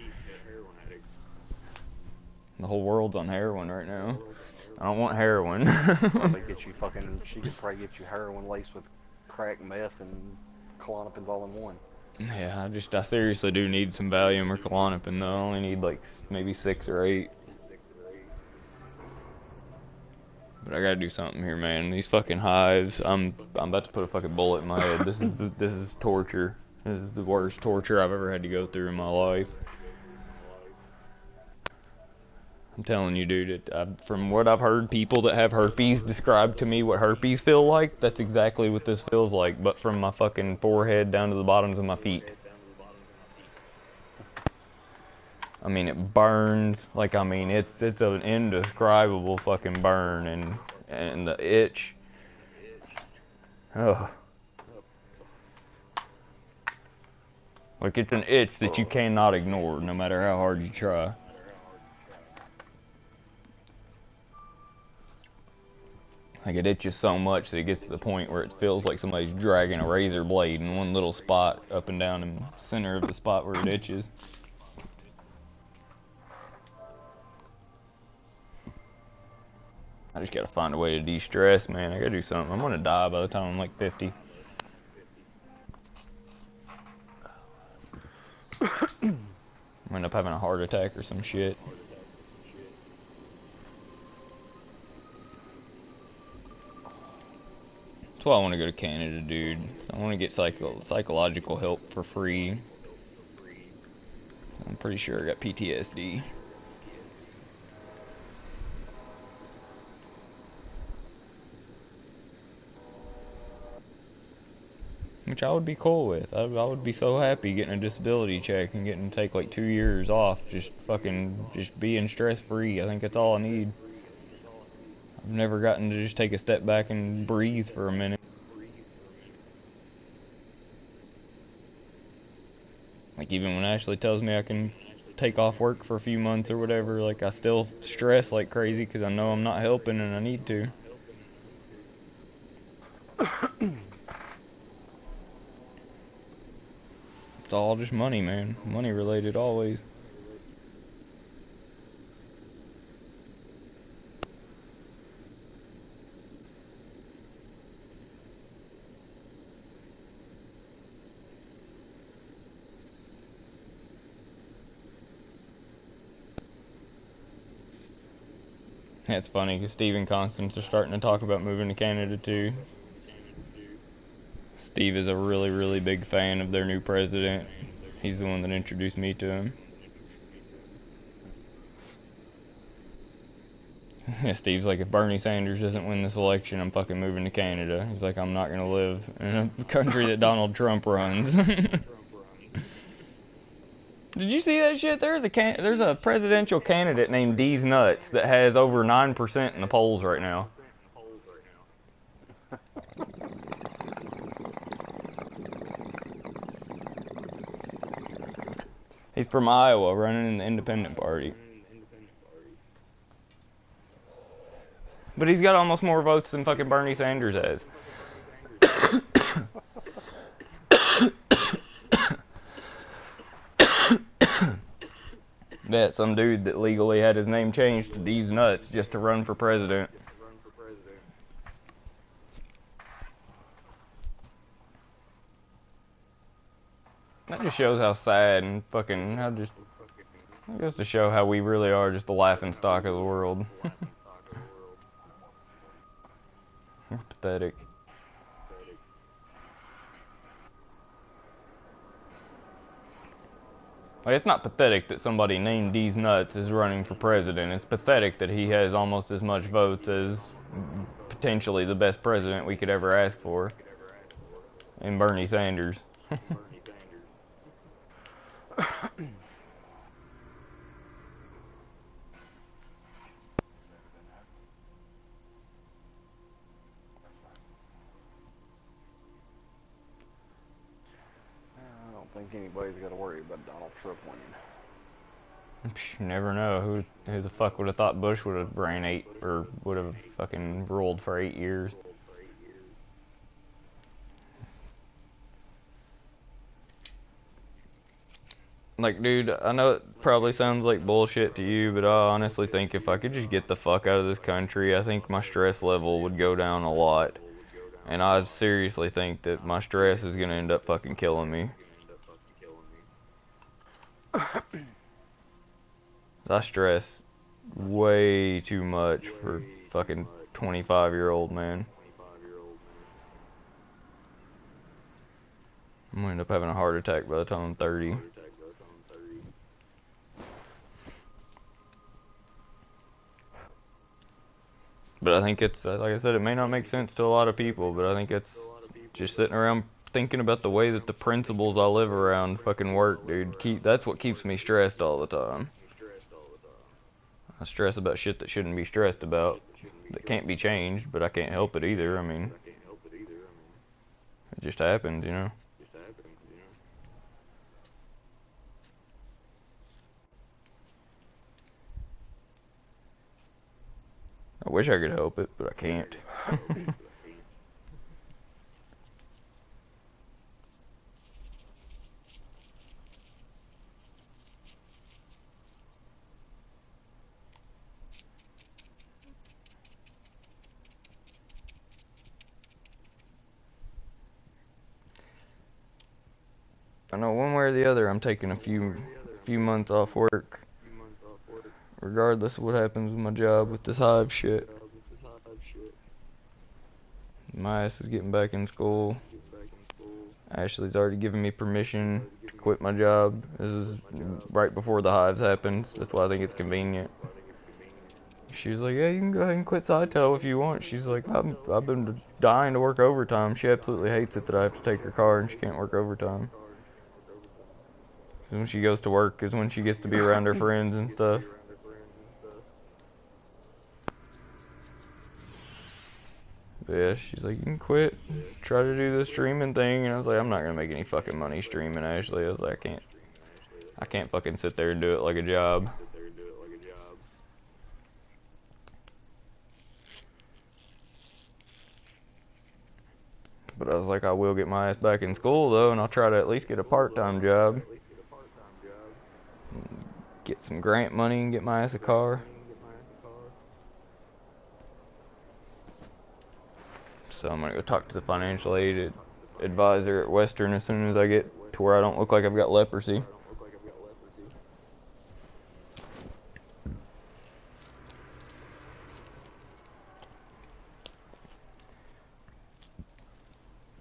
The whole world's on heroin right now. I don't want heroin. Probably get you fucking. She could probably get you heroin laced with crack, meth, and Klonopins all in one. Yeah, I seriously do need some Valium or Klonopin though. I only need like maybe 6 or 8. But I gotta do something here, man. These fucking hives. I'm about to put a fucking bullet in my head. This is torture. This is the worst torture I've ever had to go through in my life. I'm telling you, dude, from what I've heard people that have herpes describe to me what herpes feel like, that's exactly what this feels like, but from my fucking forehead down to the bottoms of my feet. I mean, it burns, like, I mean, it's an indescribable fucking burn, and the itch. Ugh. Like, it's an itch that you cannot ignore, no matter how hard you try. Like, it itches so much that it gets to the point where it feels like somebody's dragging a razor blade in one little spot up and down in the center of the spot where it itches. I just gotta find a way to de-stress, man. I gotta do something. I'm gonna die by the time I'm like 50. I'm gonna end up having a heart attack or some shit. That's why I want to go to Canada, dude. So I want to get psychological help for free. I'm pretty sure I got PTSD. Which I would be cool with. I would be so happy getting a disability check and getting to take like 2 years off. Just being stress free. I think that's all I need. I've never gotten to just take a step back and breathe for a minute. Like even when Ashley tells me I can take off work for a few months or whatever, like, I still stress like crazy because I know I'm not helping and I need to. It's all just money, man. Money related always. Yeah, it's funny because Steve and Constance are starting to talk about moving to Canada too. Steve is a really, really big fan of their new president. He's the one that introduced me to him. Yeah, Steve's like, if Bernie Sanders doesn't win this election, I'm fucking moving to Canada. He's like, I'm not gonna live in a country that Donald Trump runs. Did you see that shit? There's a presidential candidate named D's Nuts that has over 9% in the polls right now. He's from Iowa, running in the Independent Party. But he's got almost more votes than fucking Bernie Sanders has. Yeah, some dude that legally had his name changed to D's Nuts just to run for president. That just shows how sad and fucking it goes to show how we really are just the laughing stock of the world. We're pathetic. Like, it's not pathetic that somebody named D's Nuts is running for president. It's pathetic that he has almost as much votes as potentially the best president we could ever ask for, in Bernie Sanders. I don't think anybody's got to worry about Donald Trump winning. You never know. Who the fuck would have thought Bush would have ran would have fucking ruled for 8 years? Like, dude, I know it probably sounds like bullshit to you, but I honestly think if I could just get the fuck out of this country, I think my stress level would go down a lot. And I seriously think that my stress is gonna end up fucking killing me. I stress way too much for fucking 25-year-old man. I'm gonna end up having a heart attack by the time I'm 30. But I think it's, like I said, it may not make sense to a lot of people, but I think it's just sitting around thinking about the way that the principles I live around fucking work, dude. That's what keeps me stressed all the time. I stress about shit that shouldn't be stressed about, that can't be changed, but I can't help it either. I mean, it just happens, you know? I wish I could help it, but I can't. I know one way or the other I'm taking a few months off work, regardless of what happens with my job with this hive shit. My ass is getting back in school. Ashley's already given me permission to quit my job. This is right before the hives happened. That's why I think it's convenient. She was like, yeah, you can go ahead and quit Sitel if you want. She's like, I've been dying to work overtime. She absolutely hates it that I have to take her car and she can't work overtime. When she goes to work is when she gets to be around her friends and stuff. But yeah, she's like, you can quit, try to do the streaming thing, and I was like, I'm not gonna make any fucking money streaming, Ashley. I was like, I can't fucking sit there and do it like a job. But I was like, I will get my ass back in school though, and I'll try to at least get a part-time job. Get some grant money and get my ass a car. So I'm gonna go talk to the financial aid advisor at Western as soon as I get to where I don't look like I've got leprosy.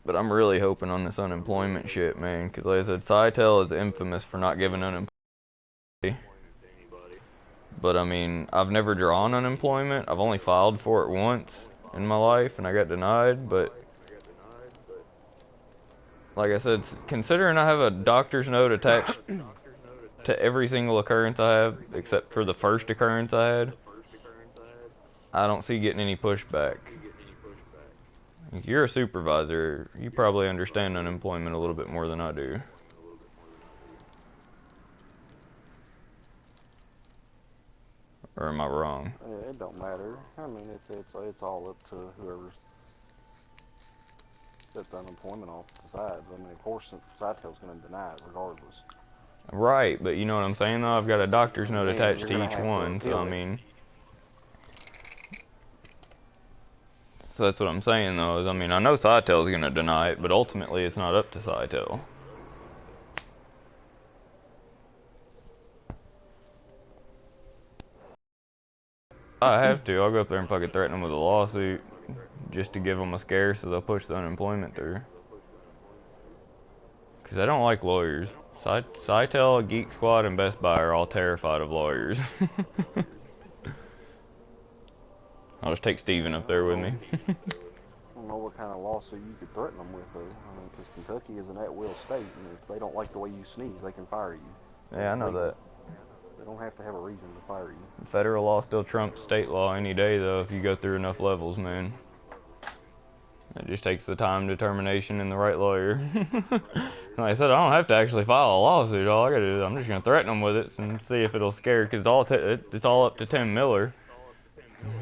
But I'm really hoping on this unemployment shit, man, because like I said, Cytel is infamous for not giving unemployment to anybody. But I mean, I've never drawn unemployment. I've only filed for it once in my life, and I got denied. But like I said, considering I have a doctor's note attached to every single occurrence I have, except for the first occurrence I had, I don't see getting any pushback. If you're a supervisor, you probably understand unemployment a little bit more than I do. Or am I wrong? It don't matter. I mean, it's all up to whoever's set the unemployment off decides. I mean, of course, Cytel's going to deny it regardless. Right, but you know what I'm saying though? I've got a doctor's note attached to each one, so I mean... So that's what I'm saying though, is I mean, I know Cytel's gonna deny it, but ultimately it's not up to Cytel. I have to, I'll go up there and fucking threaten them with a lawsuit, just to give them a scare so they'll push the unemployment through. Cause I don't like lawyers. Cytel, Geek Squad, and Best Buy are all terrified of lawyers. I'll just take Steven up there with me. I don't know what kind of lawsuit you could threaten them with, though. I mean, because Kentucky is an at-will state, and if they don't like the way you sneeze, they can fire you. Yeah, I know that. They don't have to have a reason to fire you. Federal law still trumps state law any day, though, if you go through enough levels, man. It just takes the time, determination, and the right lawyer. Like I said, I don't have to actually file a lawsuit. All I gotta do is I'm just gonna threaten them with it and see if it'll scare. Because it's all up to Tim Miller.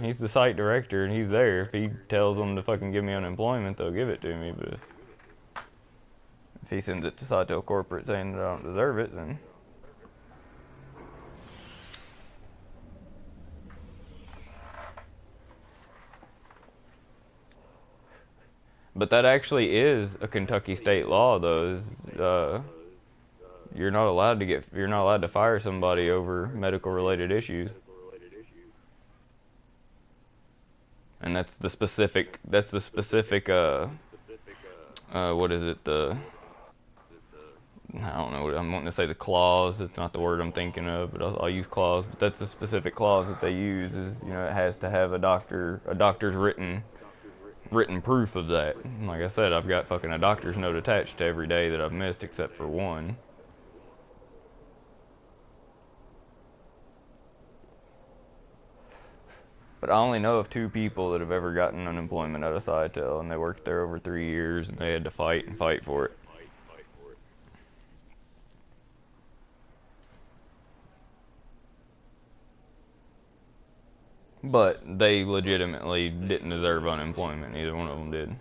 He's the site director, and he's there. If he tells them to fucking give me unemployment, they'll give it to me. But if he sends it to Cytel Corporate saying that I don't deserve it, then... But that actually is a Kentucky state law, though. You're not allowed to fire somebody over medical-related issues. And that's the specific, what is it, I don't know, I'm wanting to say the clause, it's not the word I'm thinking of, but I'll use clause, but that's the specific clause that they use is, you know, it has to have a doctor's written proof of that. And like I said, I've got fucking a doctor's note attached to every day that I've missed except for one. But I only know of 2 people that have ever gotten unemployment out of Cytel, and they worked there over 3 years, and they had to fight and fight for it. But they legitimately didn't deserve unemployment. Neither one of them did.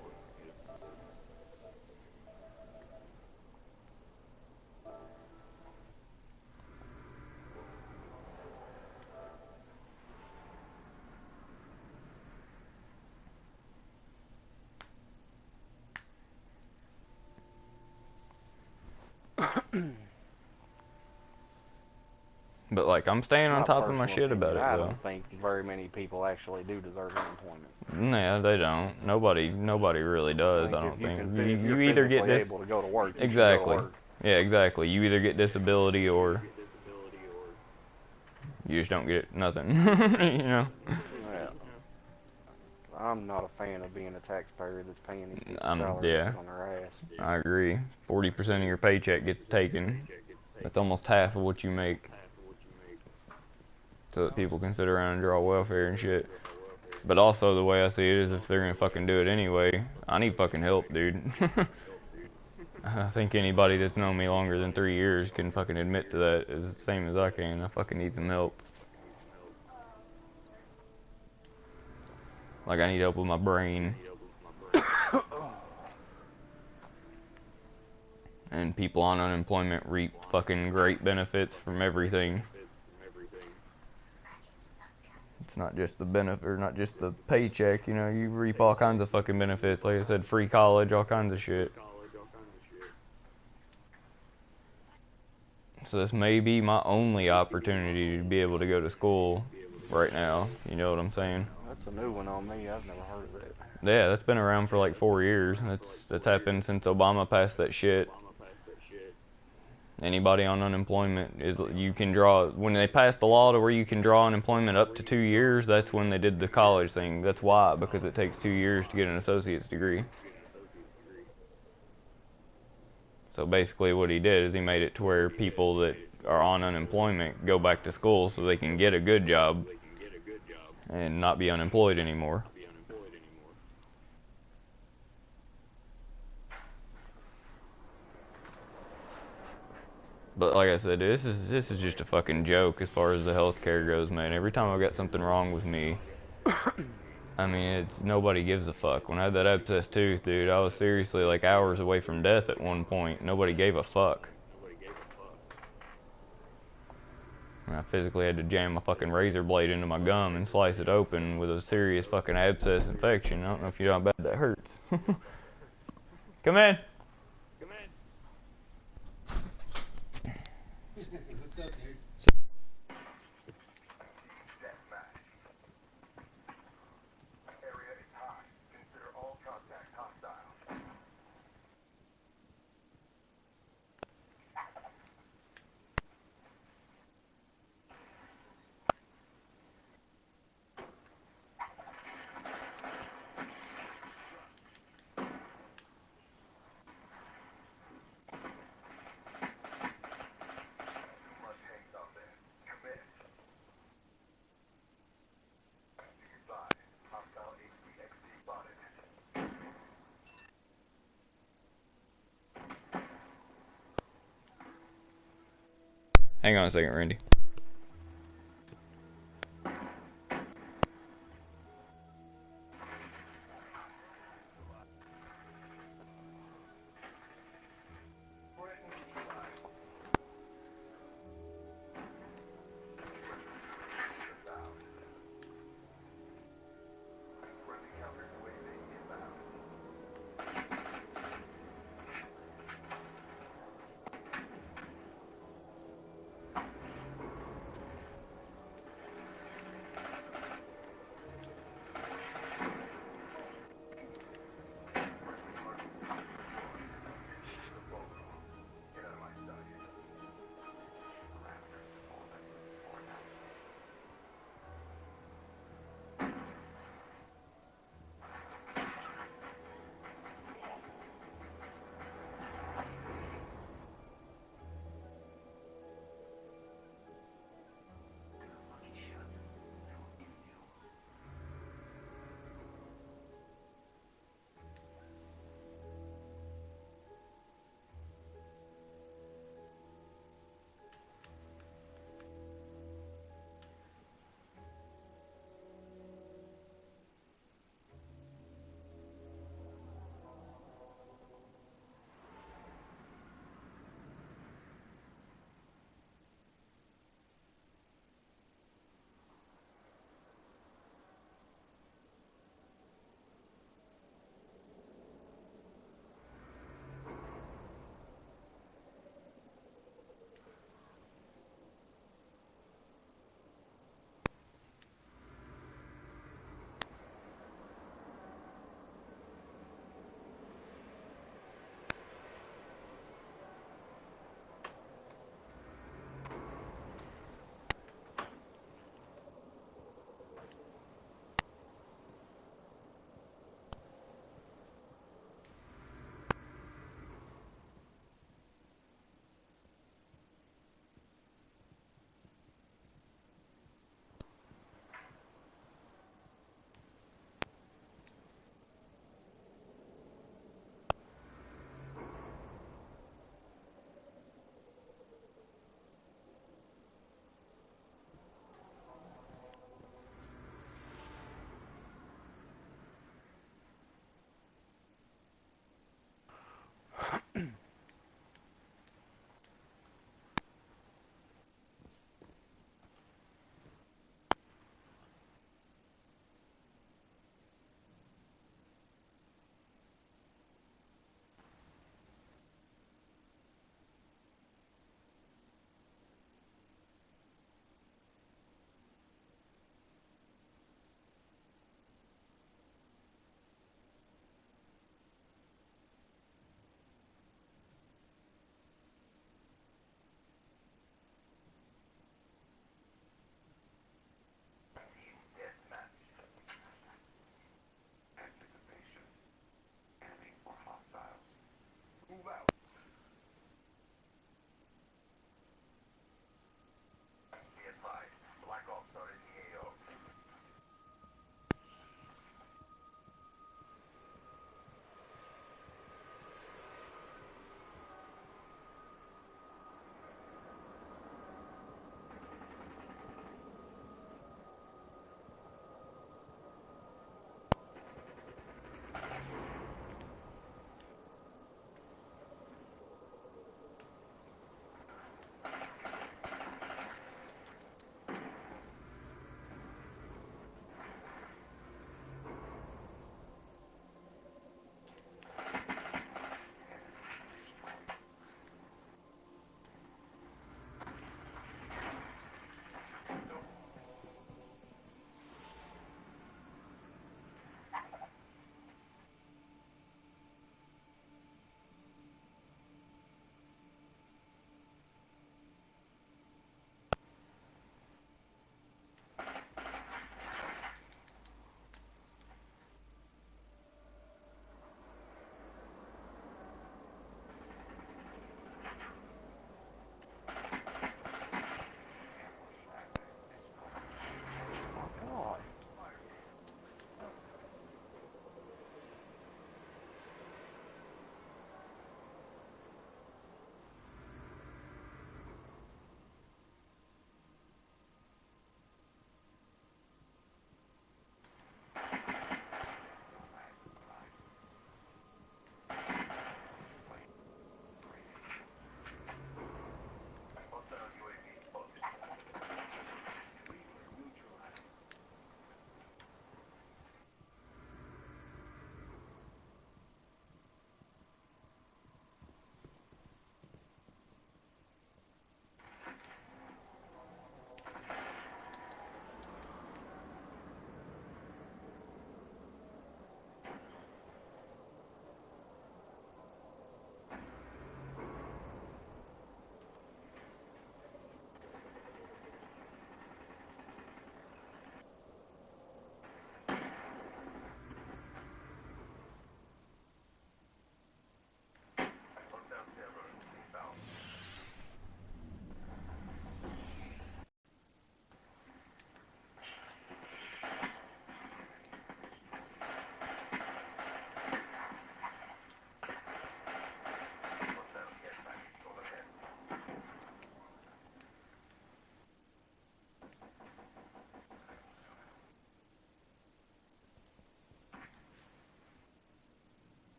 But like, I'm staying on top of my shit about it, though. I don't think very many people actually do deserve unemployment. Yeah, they don't. Nobody really does. I don't think. You either get able to go to work. Exactly. Yeah, exactly. You either get disability or you just don't get nothing. You know. Yeah. I'm not a fan of being a taxpayer that's paying these people salaries on their ass. I agree. 40% of your paycheck gets taken. That's almost half of what you make. So that people can sit around and draw welfare and shit. But also the way I see it is if they're gonna fucking do it anyway, I need fucking help, dude. I think anybody that's known me longer than 3 years can fucking admit to that as the same as I can. I fucking need some help. Like, I need help with my brain. And people on unemployment reap fucking great benefits from everything. It's not just the benefit, or not just the paycheck, you know, you reap all kinds of fucking benefits. Like I said, free college, all kinds of shit. So this may be my only opportunity to be able to go to school right now. You know what I'm saying? That's a new one on me. I've never heard of it. Yeah, that's been around for like 4 years. That's happened since Obama passed that shit. Anybody on unemployment you can draw, when they passed the law to where you can draw unemployment up to 2 years, that's when they did the college thing. That's why, because it takes 2 years to get an associate's degree. So basically what he did is he made it to where people that are on unemployment go back to school so they can get a good job and not be unemployed anymore. But like I said, this is just a fucking joke as far as the healthcare goes, man. Every time I've got something wrong with me, I mean, nobody gives a fuck. When I had that abscess tooth, dude, I was seriously like hours away from death at one point. Nobody gave a fuck. I physically had to jam my fucking razor blade into my gum and slice it open with a serious fucking abscess infection. I don't know if you know how bad that hurts. Come in. What's up, dude? Area is hot. Consider all contacts hostile. Too much hangs on this. Commit. Be advised. Hostile HCXD spotted. Hang on a second, Randy. Friendly counter UAV inbound.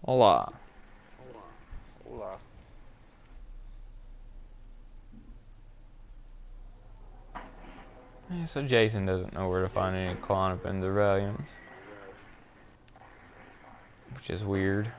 Hola. Hola. Yeah, so Jason doesn't know where to find any Klonopins or Valiums. Which is weird.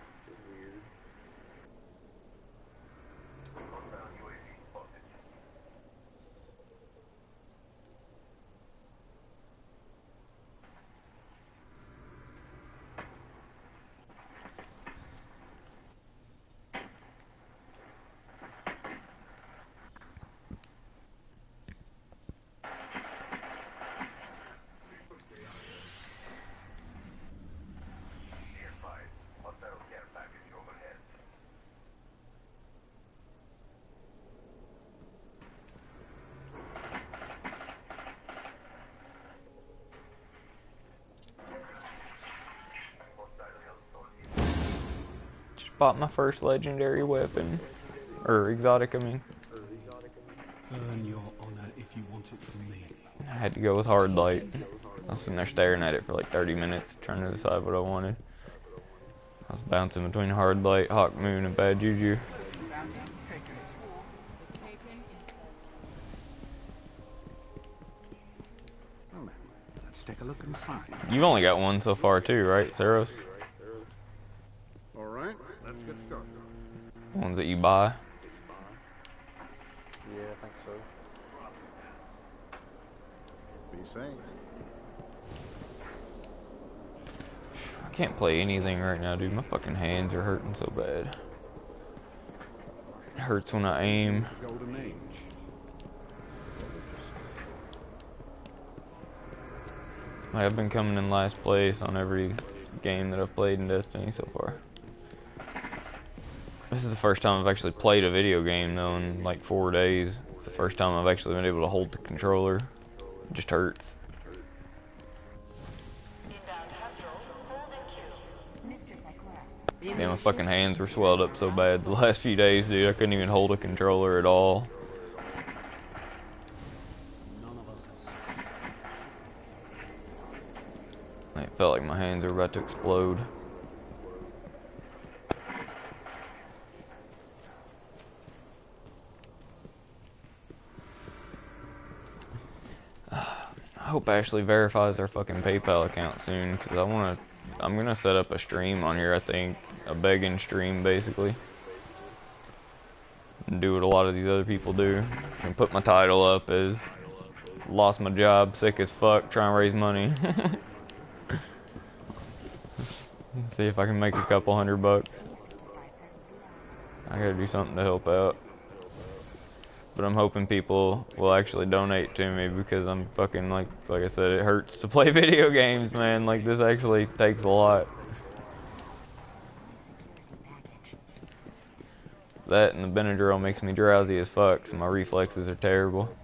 Bought my first legendary weapon. Or exotic, I mean. Earn your honor if you want it from me. I had to go with hard light. I was sitting there staring at it for like 30 minutes, trying to decide what I wanted. I was bouncing between hard light, Hawk Moon, and Bad Juju. Well then, let's take a look inside. You've only got one so far too, right, Saros? Alright, let's get started. The ones that you buy. Yeah, I think so. Be safe. I can't play anything right now, dude. My fucking hands are hurting so bad. It hurts when I aim. Golden Age. I've been coming in last place on every game that I've played in Destiny so far. This is the first time I've actually played a video game though in like 4 days. It's the first time I've actually been able to hold the controller. It just hurts. Yeah, my fucking hands were swelled up so bad the last few days, dude. I couldn't even hold a controller at all. It felt like my hands were about to explode. I hope Ashley verifies our fucking PayPal account soon, because I'm gonna set up a stream on here, I think. A begging stream, basically. And do what a lot of these other people do. And put my title up as lost my job, sick as fuck, trying to raise money. See if I can make a couple $100. I gotta do something to help out. But I'm hoping people will actually donate to me, because I'm fucking, like I said, it hurts to play video games, man. Like, this actually takes a lot. That and the Benadryl makes me drowsy as fuck, so my reflexes are terrible.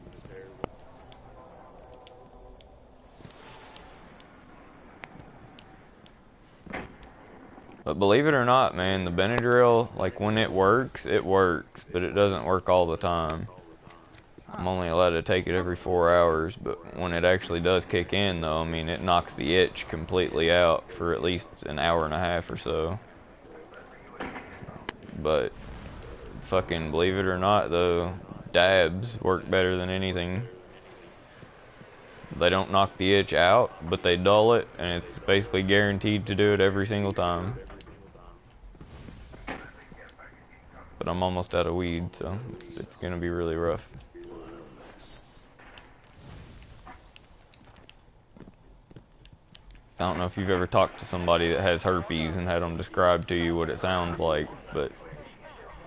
But believe it or not, man, the Benadryl, like, when it works, but it doesn't work all the time. I'm only allowed to take it every 4 hours, but when it actually does kick in, though, I mean, it knocks the itch completely out for at least an hour and a half or so. But, fucking, believe it or not, though, dabs work better than anything. They don't knock the itch out, but they dull it, and it's basically guaranteed to do it every single time. But I'm almost out of weed, so it's gonna be really rough. I don't know if you've ever talked to somebody that has herpes and had them describe to you what it sounds like, but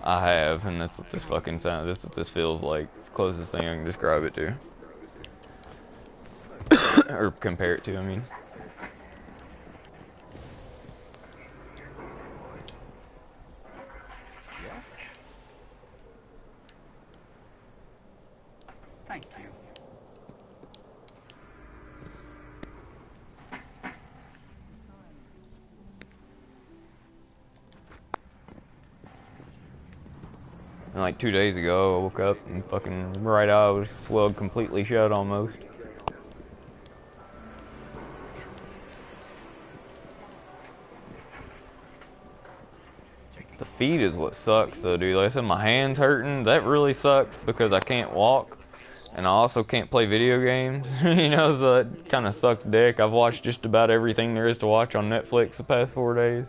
I have, and that's what this fucking sounds. That's what this feels like. It's the closest thing I can describe it to, or compare it to. I mean. Yes? Thank you. And like 2 days ago, I woke up and fucking right eye was swelled completely shut almost. feet is what sucks though, dude. Like I said, my hands hurting. That really sucks because I can't walk. And I also can't play video games, you know, so that kind of sucks dick. I've watched just about everything there is to watch on Netflix the past 4 days.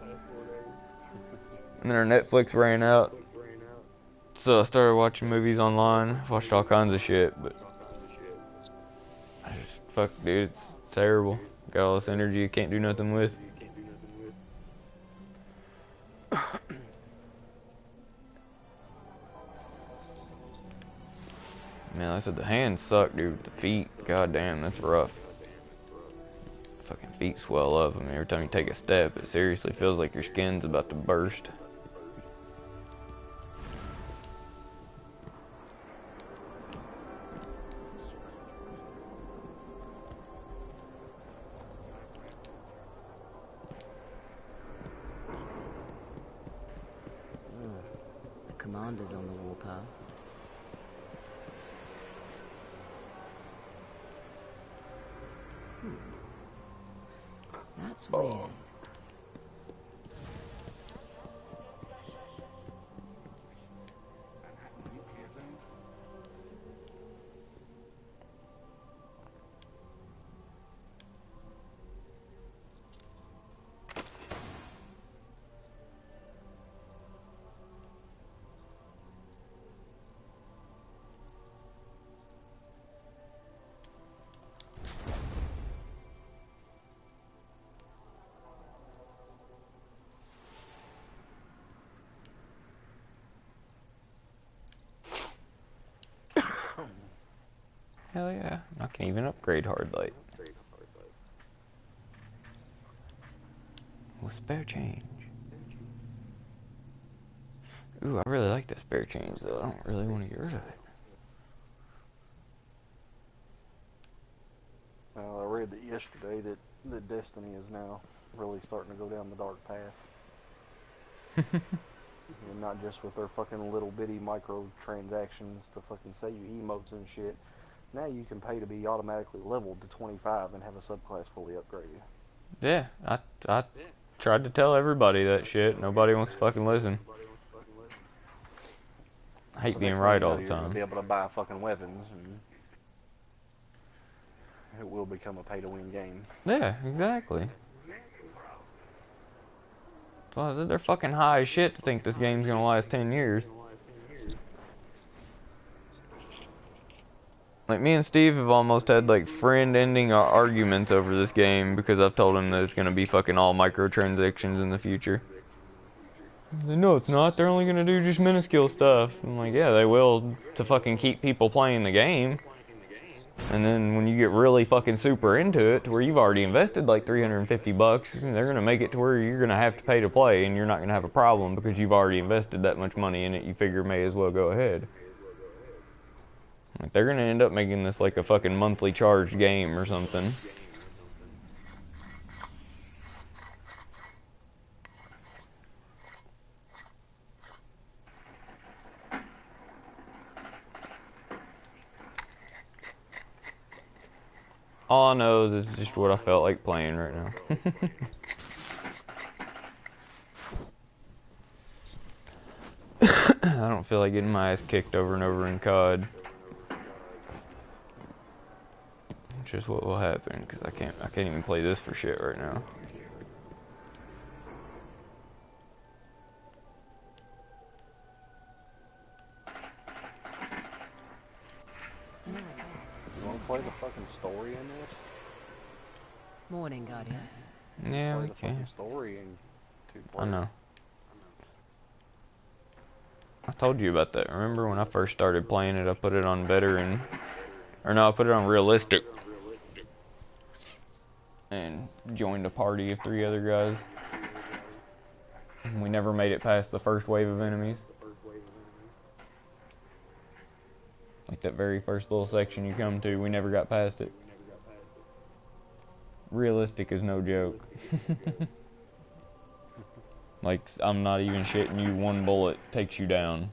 And then our Netflix ran out. So I started watching movies online. I've watched all kinds of shit, but I just, fuck, dude, it's terrible. Got all this energy I can't do nothing with. Man, like I said, the hands suck, dude. The feet, goddamn, that's rough. Fucking feet swell up. I mean, every time you take a step, it seriously feels like your skin's about to burst. The commander's on the warpath. That's weird. Hell yeah, I can even upgrade hard light. With spare change. Ooh, I really like that spare change though. I don't really want to get rid of it. I read that yesterday that Destiny is now really starting to go down the dark path. And not just with their fucking little bitty microtransactions to fucking sell you emotes and shit. Now you can pay to be automatically leveled to 25 and have a subclass fully upgraded. Yeah, I tried to tell everybody that shit. Nobody wants to fucking listen. I hate being right all the You're gonna time. be able to buy fucking weapons, and it will become a pay-to-win game. Yeah, exactly. So they're fucking high as shit to think this game's gonna last 10 years. Like, me and Steve have almost had, like, friend-ending arguments over this game because I've told him that it's gonna be fucking all microtransactions in the future. He's like, no, it's not. They're only gonna do just minuscule stuff. I'm like, yeah, they will to fucking keep people playing the game. And then when you get really fucking super into it, to where you've already invested like 350 bucks, they're gonna make it to where you're gonna have to pay to play, and you're not gonna have a problem because you've already invested that much money in it. You figure may as well go ahead. Like, they're gonna end up making this like a fucking monthly charged game or something. All I know is it's just what I felt like playing right now. I don't feel like getting my ass kicked over and over in COD. Which is what will happen, because I can't even play this for shit right now. You wanna play the fucking story in this? Morning, Guardian. Yeah, Play we the fucking can. story in 2 I players. know. I told you about that. Remember when I first started playing it, I put it on veteran. Or no, I put it on realistic. And joined a party of 3 other guys. And we never made it past the first wave of enemies. Like that very first little section you come to, we never got past it. Realistic is no joke. Like, I'm not even shitting you, 1 bullet takes you down.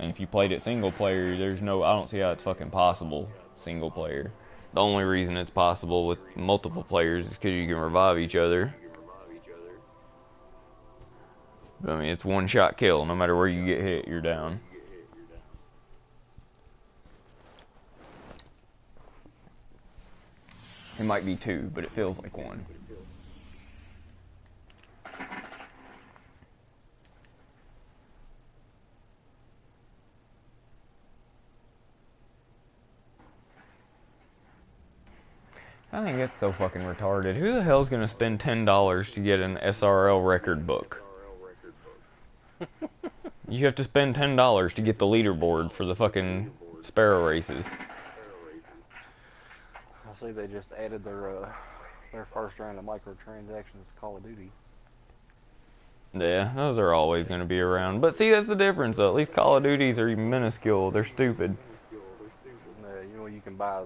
And if you played it single player, I don't see how it's fucking possible single player. The only reason it's possible with multiple players is because you can revive each other. I mean, it's one shot kill. No matter where you get hit, you're down. It might be two, but it feels like one. I think it's so fucking retarded. Who the hell's gonna spend $10 to get an SRL record book? You have to spend $10 to get the leaderboard for the fucking Sparrow races. I see they just added their first round of microtransactions to Call of Duty. Yeah, those are always gonna be around. But see, that's the difference though. At least Call of Duties are minuscule. They're stupid. You know, you can buy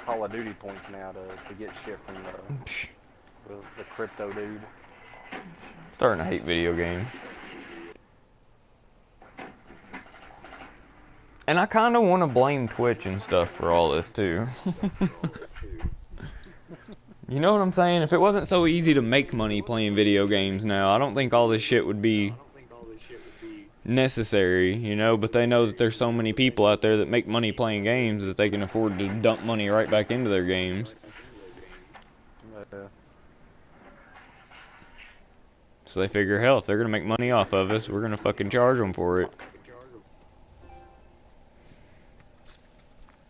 Call of Duty points now to get shit from the crypto dude. Starting to hate video games. And I kind of want to blame Twitch and stuff for all this too. You know what I'm saying? If it wasn't so easy to make money playing video games now, I don't think all this shit would be necessary, you know, but they know that there's so many people out there that make money playing games that they can afford to dump money right back into their games. So they figure, hell, if they're gonna make money off of us, we're gonna fucking charge them for it.